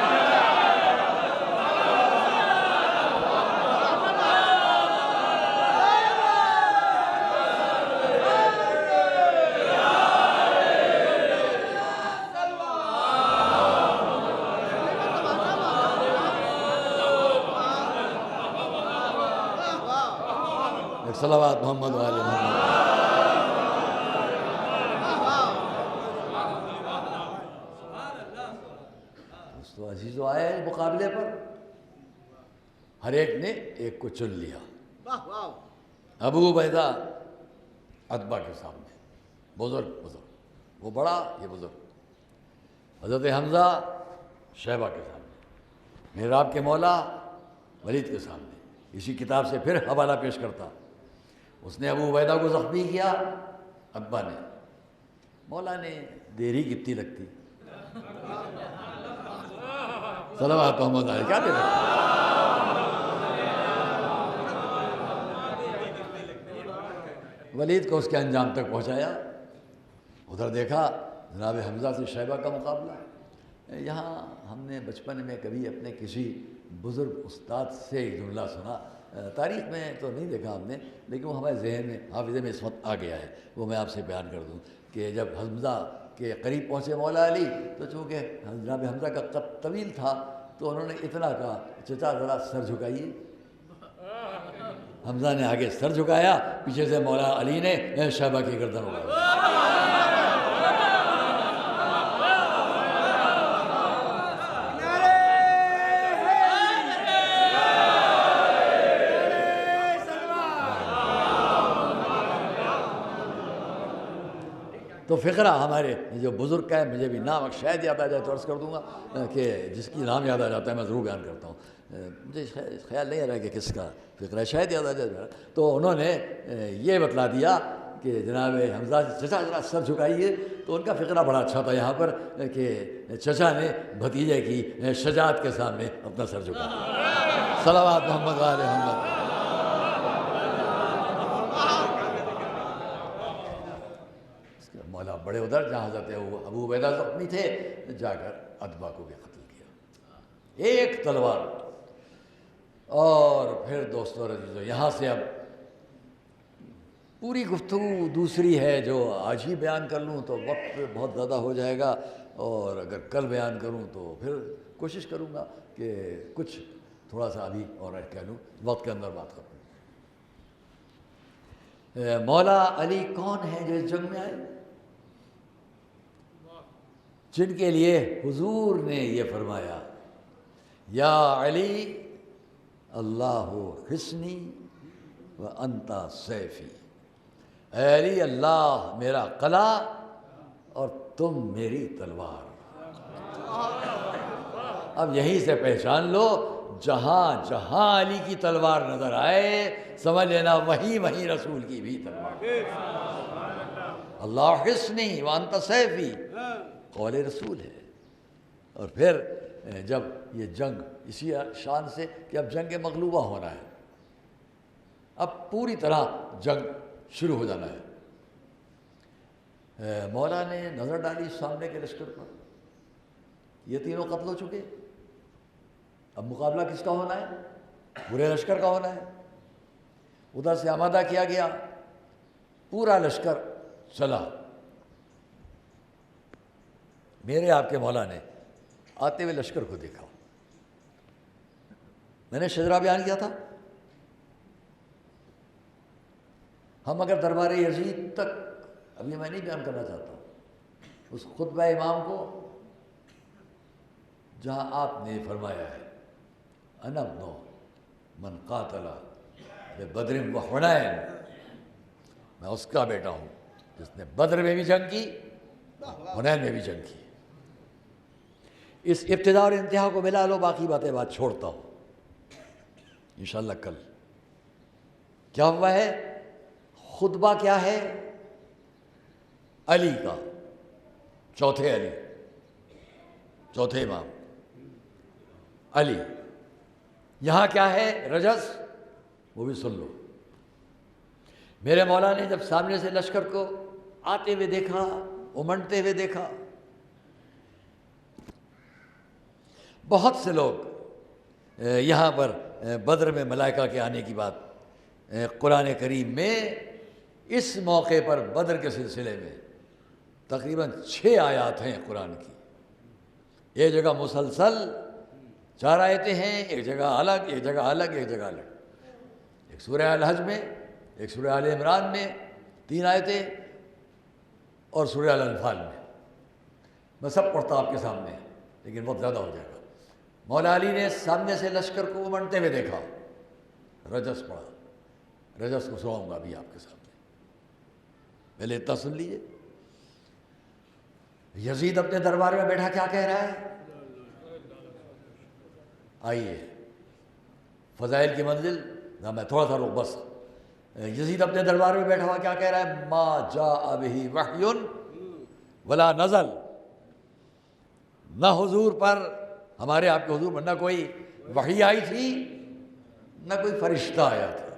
صلوات محمد والے محمد۔ تو عزیزو آئے مقابلے پر، ہر ایک نے ایک کو چن لیا۔ ابو عبیدہ عتبہ کے سامنے، بزرگ، وہ بڑا یہ بزرگ۔ حضرت حمزہ شیبہ کے سامنے، محراب کے مولا ولید کے سامنے۔ اسی کتاب سے پھر حوالہ پیش کرتا، اس نے ابو عبیدہ کو زخمی کیا، ابا نے، مولا نے دیری کتنی لگتی، صلوات محمد علیہ، کیا دیر لگتی؟ ولید کو اس کے انجام تک پہنچایا۔ ادھر دیکھا جناب حمزہ سے شیبہ کا مقابلہ۔ یہاں ہم نے بچپن میں کبھی اپنے کسی بزرگ استاد سے ایک جملہ سنا، تاریخ میں تو نہیں دیکھا ہم نے، لیکن وہ ہمارے ذہن میں حافظے میں اس وقت آ گیا ہے، وہ میں آپ سے بیان کر دوں کہ جب حمزہ کے قریب پہنچے مولا علی تو چونکہ جناب حمزہ کا قد طویل تھا تو انہوں نے اتنا کہا چچا ذرا سر جھکائیے. حمزہ نے آگے سر جھکایا، پیچھے سے مولا علی نے شہبہ کی گردن اڑائی. تو فقرہ ہمارے جو بزرگ کا ہے، مجھے بھی نام شاید یاد آ جائے تو عرض کر دوں گا کہ جس کی نام یاد آ جاتا ہے میں ضرور بیان کرتا ہوں. مجھے خیال نہیں آ رہا ہے کہ کس کا فقرہ ہے، شاید یاد آ جائے. تو انہوں نے یہ بتلا دیا کہ جناب حمزہ چچا ذرا سر جھکائیے. تو ان کا فقرہ بڑا اچھا تھا یہاں پر کہ چچا نے بھتیجے کی شجاعت کے سامنے اپنا سر جھکایا. صلوات محمد و آل محمد. مولا بڑے ادھر جہاں حضرت ابو عبیدہ زخمی تھے جا کر اتباع کو بھی قتل کیا، ایک تلوار. اور پھر دوستو عزیزو یہاں سے اب پوری گفتگو دوسری ہے جو آج ہی بیان کر لوں تو وقت بہت زیادہ ہو جائے گا، اور اگر کل بیان کروں تو پھر کوشش کروں گا کہ کچھ تھوڑا سا ابھی اور کہہ لوں وقت کے اندر بات کروں. مولا علی کون ہیں جو اس جنگ میں آئے، جن کے لیے حضور نے یہ فرمایا یا علی اللہ حصنی و انت سیفی. اے علی اللہ میرا قلعہ اور تم میری تلوار. اب یہیں سے پہچان لو، جہاں جہاں علی کی تلوار نظر آئے سمجھ لینا وہیں رسول کی بھی تلوار. اللہ حصنی و انت سیفی قول رسول ہے. اور پھر جب یہ جنگ اسی شان سے کہ اب جنگ مغلوبہ ہونا ہے، اب پوری طرح جنگ شروع ہو جانا ہے. مولا نے نظر ڈالی سامنے کے لشکر پر، یہ تینوں قتل ہو چکے. اب مقابلہ کس کا ہونا ہے؟ برے لشکر کا ہونا ہے. ادھر سے آمادہ کیا گیا، پورا لشکر چلا. میرے آپ کے مولا نے آتے ہوئے لشکر کو دیکھا. میں نے شجرہ بیان کیا تھا، ہم اگر دربار یزید تک، ابھی میں نہیں بیان کرنا چاہتا ہوں اس خطبہ امام کو جہاں آپ نے فرمایا ہے انا ابن من قاتل ببدر و حنین، میں اس کا بیٹا ہوں جس نے بدر میں بھی جنگ کی، حنین میں بھی جنگ کی. اس ابتدا اور انتہا کو ملا لو، باقی بات چھوڑتا ہوں انشاءاللہ کل. کیا ہوا ہے؟ خطبہ کیا ہے؟ علی کا، چوتھے علی، چوتھے امام علی. یہاں کیا ہے؟ رجس، وہ بھی سن لو. میرے مولا نے جب سامنے سے لشکر کو آتے ہوئے دیکھا، امنڈتے ہوئے دیکھا، بہت سے لوگ یہاں پر بدر میں ملائکہ کے آنے کی بات قرآن کریم میں اس موقع پر بدر کے سلسلے میں تقریباً 6 آیات ہیں قرآن کی. ایک جگہ مسلسل 4 آیتیں ہیں، ایک جگہ الگ، ایک جگہ الگ، ایک جگہ الگ. ایک سورہ الحج میں، ایک سورہ آل عمران میں 3 آیتیں، اور سورہ الانفال میں. میں سب پڑھتا آپ کے سامنے لیکن بہت زیادہ ہو جائے گا. مولا علی نے سامنے سے لشکر کو منڈتے ہوئے دیکھا، رجس پڑھا. رجس کو سناؤں گا ابھی آپ کے سامنے، پہلے اتنا سن لیجیے. یزید اپنے دربار میں بیٹھا کیا کہہ رہا ہے؟ آئیے فضائل کی منزل نہ، میں تھوڑا سا رک بس. یزید اپنے دربار میں بیٹھا ہوا کیا کہہ رہا ہے؟ ما جاء بہ وحی ولا نزل. نہ حضور پر، ہمارے آپ کے حضور پر نہ کوئی وحی آئی تھی، نہ کوئی فرشتہ آیا تھا.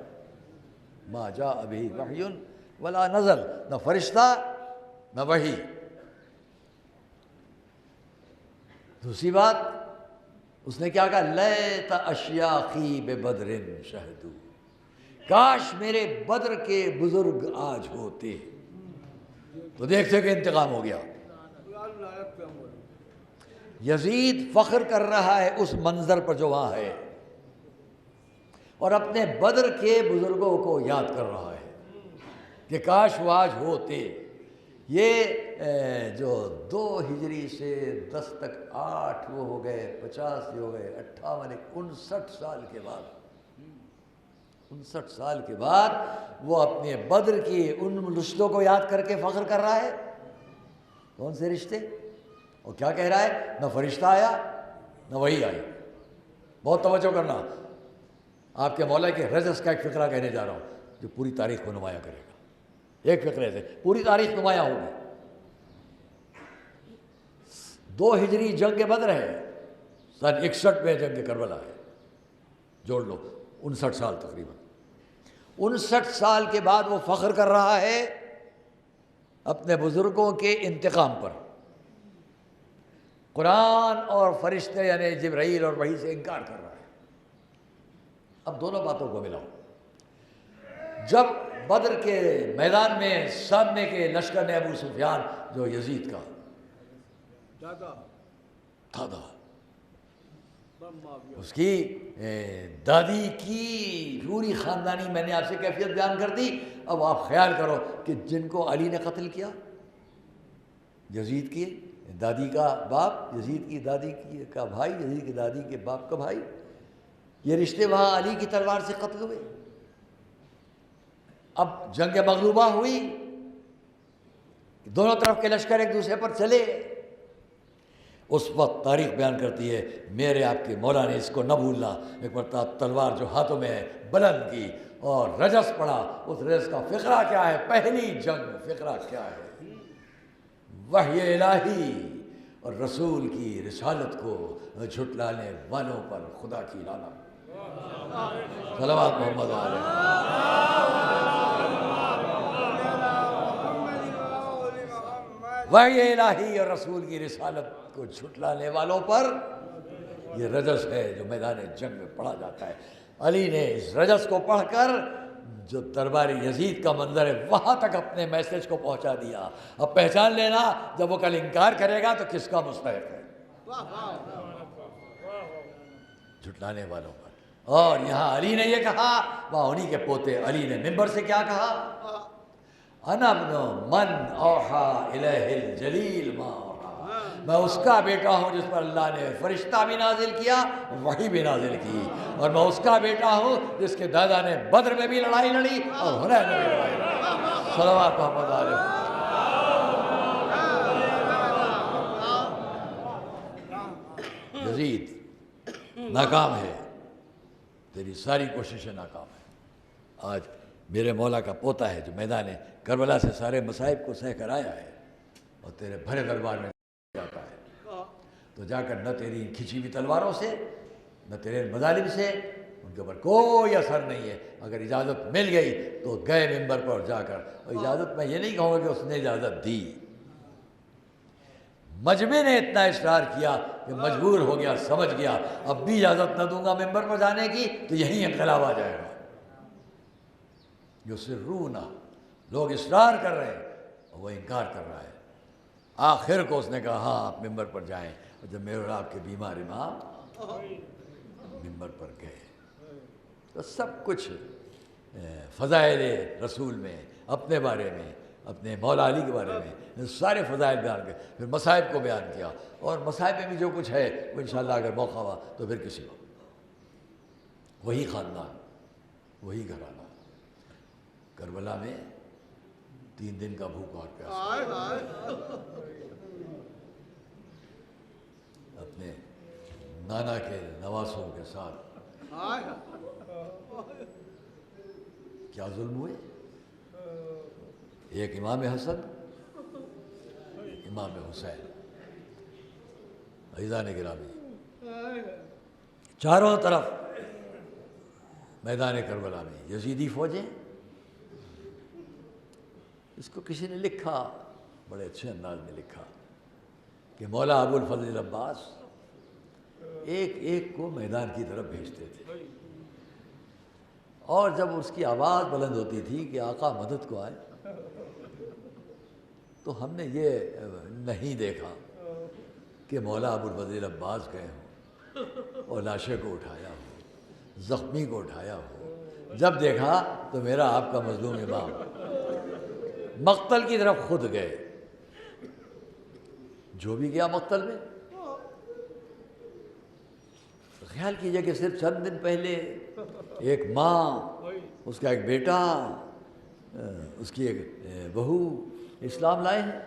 ما جاء بہ وحی ولا نزل، نہ فرشتہ نہ وحی. دوسری بات اس نے کیا کہا؟ لیت اشیاخی ببدر شہدوا. کاش میرے بدر کے بزرگ آج ہوتے تو دیکھتے کہ انتقام ہو گیا۔ یزید فخر کر رہا ہے اس منظر پر جو وہاں ہے، اور اپنے بدر کے بزرگوں کو یاد کر رہا ہے کہ کاش وہ آج ہوتے۔ یہ جو 2 ہجری سے 10 تک 8 وہ ہو گئے، 50 یہ ہو گئے، 58 59 سال کے بعد، 59 سال کے بعد وہ اپنے بدر کی ان رشتوں کو یاد کر کے فخر کر رہا ہے۔ کون سے رشتے؟ اور کیا کہہ رہا ہے؟ نہ فرشتہ آیا نہ وحی آئی۔ بہت توجہ کرنا، آپ کے مولا کے رجس کا ایک فقرہ کہنے جا رہا ہوں جو پوری تاریخ کو نمایاں کرے گا۔ ایک فقرے سے پوری تاریخ نمایاں ہوگی۔ 2 ہجری جنگ بدر ہے، سن 61 میں جنگ کربلا ہے، جوڑ لو 59 سال تقریباً۔ 59 سال کے بعد وہ فخر کر رہا ہے اپنے بزرگوں کے انتقام پر۔ قرآن اور فرشتے یعنی جبرائیل اور وحی سے انکار کر رہا ہے۔ اب دونوں باتوں کو ملاؤ۔ جب بدر کے میدان میں سامنے کے لشکر نے ابو سفیان جو یزید کا دادا، اس کی دادی کی پوری خاندانی میں نے آپ سے کیفیت بیان کر دی۔ اب آپ خیال کرو کہ جن کو علی نے قتل کیا، یزید کی دادی کا باپ، یزید کی دادی کا بھائی، یزید کی دادی کے باپ کا بھائی، یہ رشتے وہاں علی کی تلوار سے قتل ہوئے۔ اب جنگ مغلوبہ ہوئی، دونوں طرف کے لشکر ایک دوسرے پر چلے۔ اس وقت تاریخ بیان کرتی ہے میرے آپ کے مولا نے اس کو نہ بھولنا، ایک مرتبہ تلوار جو ہاتھوں میں ہے بلند کی اور رجس پڑا۔ اس رجس کا فقرہ کیا ہے؟ پہلی جنگ فقرہ کیا ہے؟ وحی الہی اور رسول کی رسالت کو جھٹلانے والوں پر خدا کی لعنت۔ صلوات محمد علیہ۔ وحی الہی اور رسول کی رسالت کو جھٹلانے والوں پر یہ رجس ہے جو میدان جنگ میں پڑھا جاتا ہے۔ علی نے اس رجس کو پڑھ کر جو درباری یزید کا منظر ہے وہاں تک اپنے میسج کو پہنچا دیا۔ اب پہچان لینا جب وہ کل انکار کرے گا تو کس کا مستحق ہے؟ جھٹلانے والوں پر۔ اور یہاں علی نے یہ کہا، وہاں انہی کے پوتے علی نے منبر سے کیا کہا؟ انا ابن من اوحا الیہ الجلیل ما اوحا، میں اس کا بیٹا ہوں جس پر اللہ نے فرشتہ بھی نازل کیا، وحی بھی نازل کی، اور میں اس کا بیٹا ہوں جس کے دادا نے بدر میں بھی لڑائی لڑی اور حنین میں بھی لڑائی لڑی۔ صلوات محمد علیہ۔ یزید ناکام ہے، تیری ساری کوششیں ناکام ہیں۔ آج میرے مولا کا پوتا ہے جو میدان کربلا سے سارے مصائب کو سہ کر آیا ہے اور تیرے بھرے دربار میں جاتا ہے تو جا کر نہ تیری کھچی ہوئی تلواروں سے نہ تیرے مظالم سے ان کے اوپر کوئی اثر نہیں ہے۔ اگر اجازت مل گئی تو گئے منبر پر جا کر، اور اجازت میں یہ نہیں کہوں گا کہ اس نے اجازت دی، مجمع نے اتنا اصرار کیا کہ مجبور ہو گیا، سمجھ گیا اب بھی اجازت نہ دوں گا منبر پر جانے کی تو یہیں انقلاب آ جائے گا۔ یصرون، لوگ اصرار کر رہے ہیں اور وہ انکار کر رہا ہے۔ آخر کو اس نے کہا ہاں آپ ممبر پر جائیں، اور جب میرے اور آپ کے بیمار امام ممبر پر گئے تو سب کچھ فضائل رسول میں، اپنے بارے میں، اپنے مولا علی کے بارے میں سارے فضائل بیان کیے، پھر مصائب کو بیان کیا، اور مصائب میں بھی جو کچھ ہے وہ انشاءاللہ اگر موقع ہوا تو پھر کسی کو وہی خاندان، وہی گھرانہ کربلا میں 3 دن کا بھوکا اور پیاسا اپنے نانا کے نواسوں کے ساتھ کیا ظلم ہوئے؟ ایک امام حسن، امام حسین، عزیزان گرامی، چاروں طرف میدان کربلا میں یزیدی فوجیں۔ اس کو کسی نے لکھا، بڑے اچھے انداز میں لکھا کہ مولا ابو الفضل عباس ایک ایک کو میدان کی طرف بھیجتے تھے اور جب اس کی آواز بلند ہوتی تھی کہ آقا مدد کو آئے، تو ہم نے یہ نہیں دیکھا کہ مولا ابو الفضل عباس گئے ہوں اور لاشے کو اٹھایا ہو، زخمی کو اٹھایا ہو۔ جب دیکھا تو میرا آپ کا مظلوم امام مقتل کی طرف خود گئے، جو بھی گیا مقتل میں۔ خیال کیجئے کہ صرف چند دن پہلے ایک ماں، اس کا ایک بیٹا، اس کی ایک بہو اسلام لائے ہیں،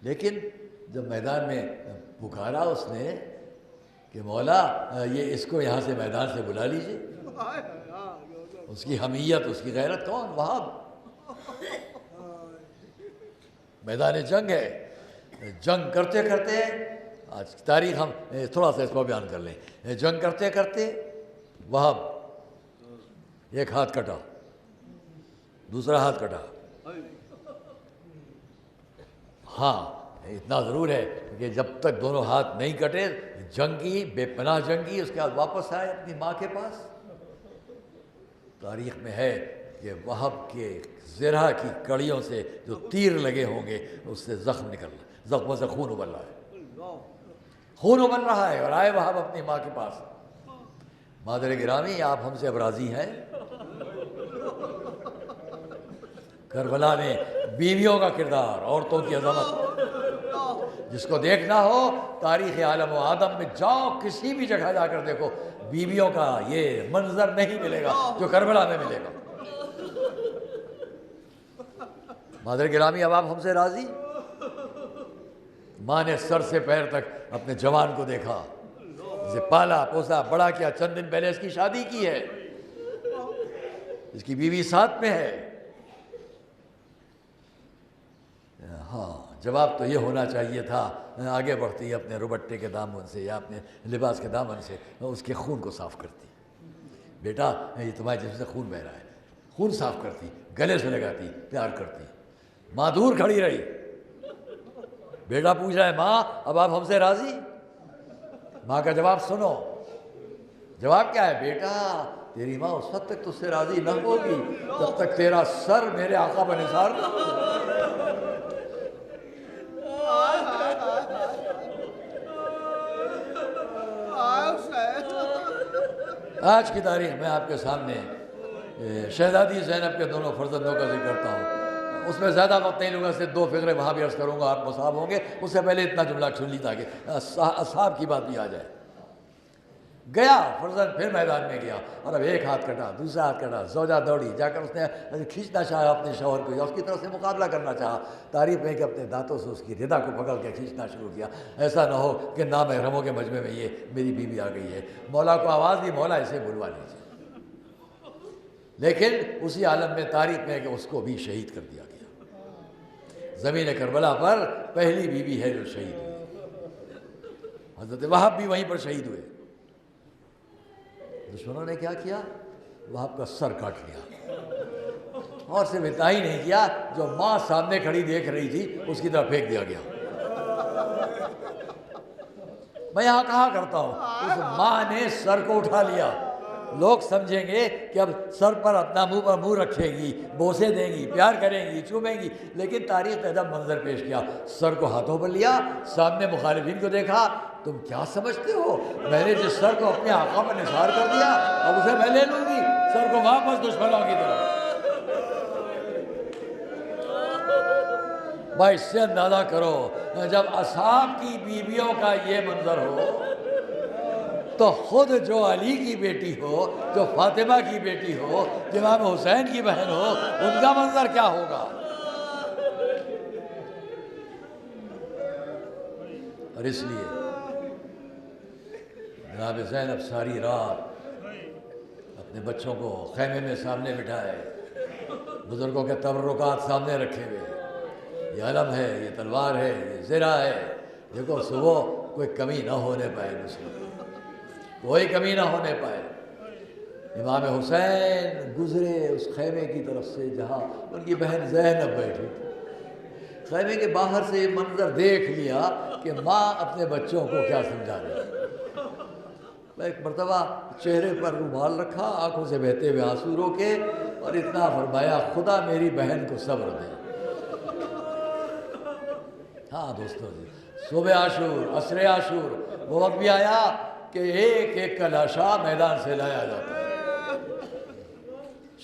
لیکن جب میدان میں پکارا اس نے کہ مولا یہ اس کو یہاں سے میدان سے بلا لیجئے، اس کی حمیت، اس کی غیرت کون؟ وہاب۔ میدان جنگ ہے، جنگ کرتے کرتے آج تاریخ ہم تھوڑا سا اس کو بیان کر لیں۔ جنگ کرتے کرتے وہاب ایک ہاتھ کٹا، دوسرا ہاتھ کٹا۔ ہاں اتنا ضرور ہے کہ جب تک دونوں ہاتھ نہیں کٹے، جنگ کی، بے پناہ جنگ کی، اس کے بعد واپس آئے اپنی ماں کے پاس۔ تاریخ میں ہے کہ وہب کے زرہ کی کڑیوں سے جو تیر لگے ہوں گے اس سے زخم نکل رہا ہے، زخموں سے خون ابل رہا ہے، خون ابل رہا ہے، اور آئے وہب اپنی ماں کے پاس۔ مادر گرامی، آپ ہم سے اب راضی ہیں؟ کربلا میں بیویوں کا کردار، عورتوں کی عظمت، جس کو دیکھنا ہو تاریخ عالم و آدم میں جاؤ، کسی بھی جگہ جا کر دیکھو، بیویوں کا یہ منظر نہیں ملے گا جو کربلا میں ملے گا۔ مادر گرامی، اب آپ ہم سے راضی؟ ماں نے سر سے پیر تک اپنے جوان کو دیکھا، اسے پالا پوسا بڑا کیا، چند دن پہلے اس کی شادی کی ہے، اس کی بیوی ساتھ میں ہے۔ ہاں جواب تو یہ ہونا چاہیے تھا، آگے بڑھتی اپنے روبٹے کے دامن سے یا اپنے لباس کے دامن سے اس کے خون کو صاف کرتی، بیٹا یہ تمہارے جسم سے خون بہ رہا ہے، خون صاف کرتی، گلے سے لگاتی، پیار کرتی۔ ماں دور کھڑی رہی، بیٹا پوچھ رہا ہے ماں اب آپ ہم سے راضی؟ ماں کا جواب سنو، جواب کیا ہے؟ بیٹا تیری ماں اس وقت تک تجھ سے راضی نہ ہوگی جب تک تیرا سر میرے آقا بنثار نہ ہو۔ آج کی تاریخ میں آپ کے سامنے شہزادی زینب کے دونوں فرزندوں کا ذکر کرتا ہوں، اس میں زیادہ وقت نہیں لوں گا، صرف دو فقرے وہاں بھی عرض کروں گا، آپ مصاب ہوں گے۔ اس سے پہلے اتنا جملہ سن لی تاکہ اصحاب کی بات بھی آ جائے۔ گیا فرزند، پھر میدان میں گیا، اور اب ایک ہاتھ کٹا، دوسرا ہاتھ کٹا، زوجہ دوڑی جا کر اس نے کھینچنا چاہا اپنے شوہر کو، یا اس کی طرف سے مقابلہ کرنا چاہا، تعریف میں کہ اپنے دانتوں سے اس کی ردا کو پکڑ کے کھینچنا شروع کیا، ایسا نہ ہو کہ نامحرموں کے مجمع میں یہ میری بیوی آ گئی ہے۔ مولا کو آواز دی، مولا اسے بلوا لیجیے، لیکن اسی عالم میں تاریخ میں کہ اس کو بھی شہید کر دیا گیا۔ زمین کربلا پر پہلی بیوی ہے جو شہید ہوئی، حضرت وہب بھی وہیں پر شہید ہوئے۔ دشمنوں نے کیا کیا؟ وہب کا سر کاٹ لیا، اور صرف اتنا ہی نہیں کیا، جو ماں سامنے کھڑی دیکھ رہی تھی اس کی طرف پھینک دیا گیا۔ میں یہاں کہا کرتا ہوں، اس ماں نے سر کو اٹھا لیا۔ لوگ سمجھیں گے کہ اب سر پر اپنا منہ پر منہ رکھے گی، بوسے دیں گی، پیار کریں گی، چومیں گی، لیکن تاریخ نے جب منظر پیش کیا، سر کو ہاتھوں پر لیا، سامنے مخالفین کو دیکھا، تم کیا سمجھتے ہو میں نے جس سر کو اپنے آقا پر نثار کر دیا اب اسے میں لے لوں گی، سر کو واپس دشمنوں کی طرف۔ بھائی اس سے اندازہ کرو، جب اصحاب کی بیویوں کا یہ منظر ہو تو خود جو علی کی بیٹی ہو، جو فاطمہ کی بیٹی ہو، جو امام حسین کی بہن ہو، ان کا منظر کیا ہوگا؟ اور اس لیے جناب زینب ساری رات اپنے بچوں کو خیمے میں سامنے بٹھائے، بزرگوں کے تبرکات سامنے رکھے ہوئے، یہ علم ہے، یہ تلوار ہے، یہ زرہ ہے، دیکھو صبح کوئی کمی نہ ہونے پائے، مسلم کوئی کمی نہ ہونے پائے۔ امام حسین گزرے اس خیمے کی طرف سے جہاں ان کی بہن زینب بیٹھی تھی، خیمے کے باہر سے یہ منظر دیکھ لیا کہ ماں اپنے بچوں کو کیا سمجھا رہی ہے۔ میں ایک مرتبہ چہرے پر رومال رکھا، آنکھوں سے بہتے ہوئے آنسو روکے اور اتنا فرمایا خدا میری بہن کو صبر دے۔ ہاں دوستو جی، صبح عاشور، عصر عاشور، وہ وقت بھی آیا کہ ایک ایک کا لاشا میدان سے لایا جاتا ہے۔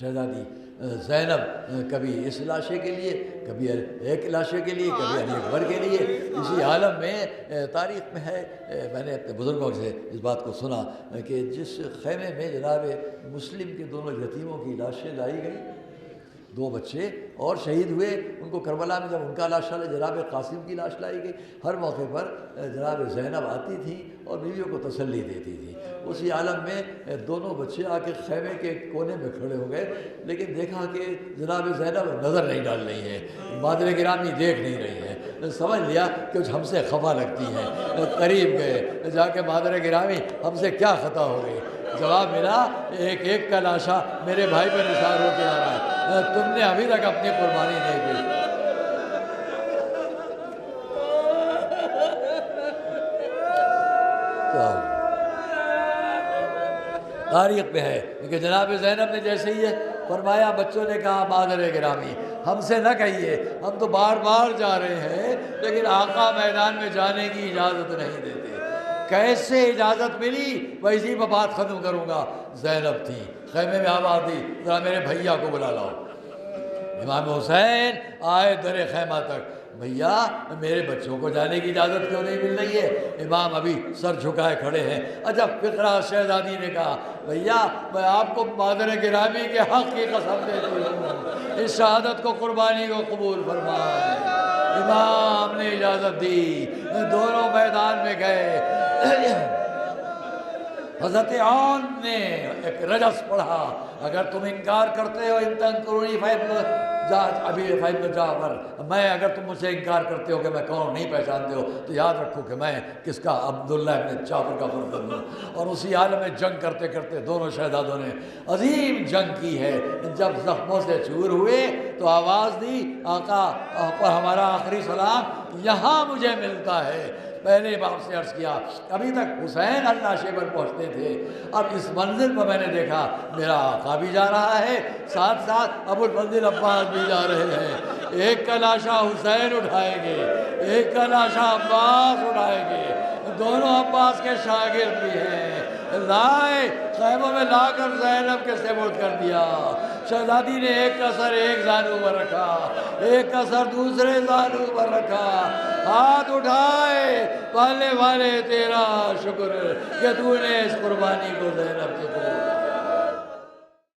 شہزادی زینب کبھی اس لاشے کے لیے، کبھی ایک لاشے کے لیے، کبھی علی اکبر کے لیے، اسی عالم میں تاریخ میں ہے۔ میں نے اپنے بزرگوں سے اس بات کو سنا کہ جس خیمے میں جناب مسلم کے دونوں یتیموں کی لاشیں لائی گئی، 2 بچے اور شہید ہوئے، ان کو کربلا میں جب ان کا لاش جناب قاسم کی لاش لائی گئی، ہر موقع پر جناب زینب آتی تھی اور بیویوں کو تسلی دیتی تھی۔ اسی عالم میں دونوں بچے آ کے خیمے کے کونے میں کھڑے ہو گئے، لیکن دیکھا کہ جناب زینب نظر نہیں ڈال رہی ہے، مادر گرامی دیکھ نہیں رہی ہے، سمجھ لیا کہ ہم سے خفا لگتی ہیں۔ قریب گئے، جا کے مادر گرامی ہم سے کیا خطا ہو گئی؟ جواب ملا، ایک ایک کا لاشا میرے بھائی پہ نثار ہوتے آ رہا ہے، تم نے ابھی تک اپنی قربانی نہیں دی۔ تاریخ میں ہے کہ جناب زینب نے جیسے ہی فرمایا، بچوں نے کہا مادر گرامی ہم سے نہ کہیے، ہم تو بار بار جا رہے ہیں لیکن آقا میدان میں جانے کی اجازت نہیں دیتے۔ کیسے اجازت ملی؟ ویسی میں بات ختم کروں گا۔ زینب تھی، خیمے میں آواز دی، ذرا میرے بھیا کو بلا لاؤ۔ امام حسین آئے در خیمہ تک، بھیا میرے بچوں کو جانے کی اجازت کیوں نہیں مل رہی ہے؟ امام ابھی سر جھکائے کھڑے ہیں۔ عجب فقرہ، شہزادی نے کہا، بھیا میں آپ کو مادر گرامی کے حق کی قسم دیتی ہوں، اس شہادت کو، قربانی کو قبول فرمائے۔ امام نے اجازت دی، دونوں میدان میں گئے۔ حضرت عون نے ایک رجس پڑھا، اگر تم انکار کرتے ہو، ان تنکرونی فابن جعفر، میں اگر تم مجھ سے انکار کرتے ہو کہ میں کون نہیں پہچانتے ہو، تو یاد رکھو کہ میں کس کا، عبداللہ ابن جعفر کا فرد ہوں۔ اور اسی عالم میں جنگ کرتے کرتے دونوں شہزادوں نے عظیم جنگ کی ہے۔ جب زخموں سے چور ہوئے تو آواز دی، آقا پر ہمارا آخری سلام یہاں مجھے ملتا ہے۔ پہلے باپ سے عرض کیا، ابھی تک حسین اللہ پر پہنچتے تھے، اب اس منزل پر میں نے دیکھا میرا آقا بھی جا رہا ہے، ساتھ ساتھ ابو الفضل عباس بھی جا رہے ہیں۔ ایک کا لاشا حسین اٹھائیں گے، ایک کا لاشا عباس اٹھائیں گے، دونوں عباس کے شاگرد بھی ہیں۔ لائے خیموں میں لا کر زینب کے سپرد کر دیا۔ شہزادی نے ایک کا سر ایک زانو پر رکھا، ایک کا سر دوسرے زانو پر رکھا، ہاتھ اٹھائے، والے والے تیرا شکر کہ تو نے اس قربانی کو زینب کے قبول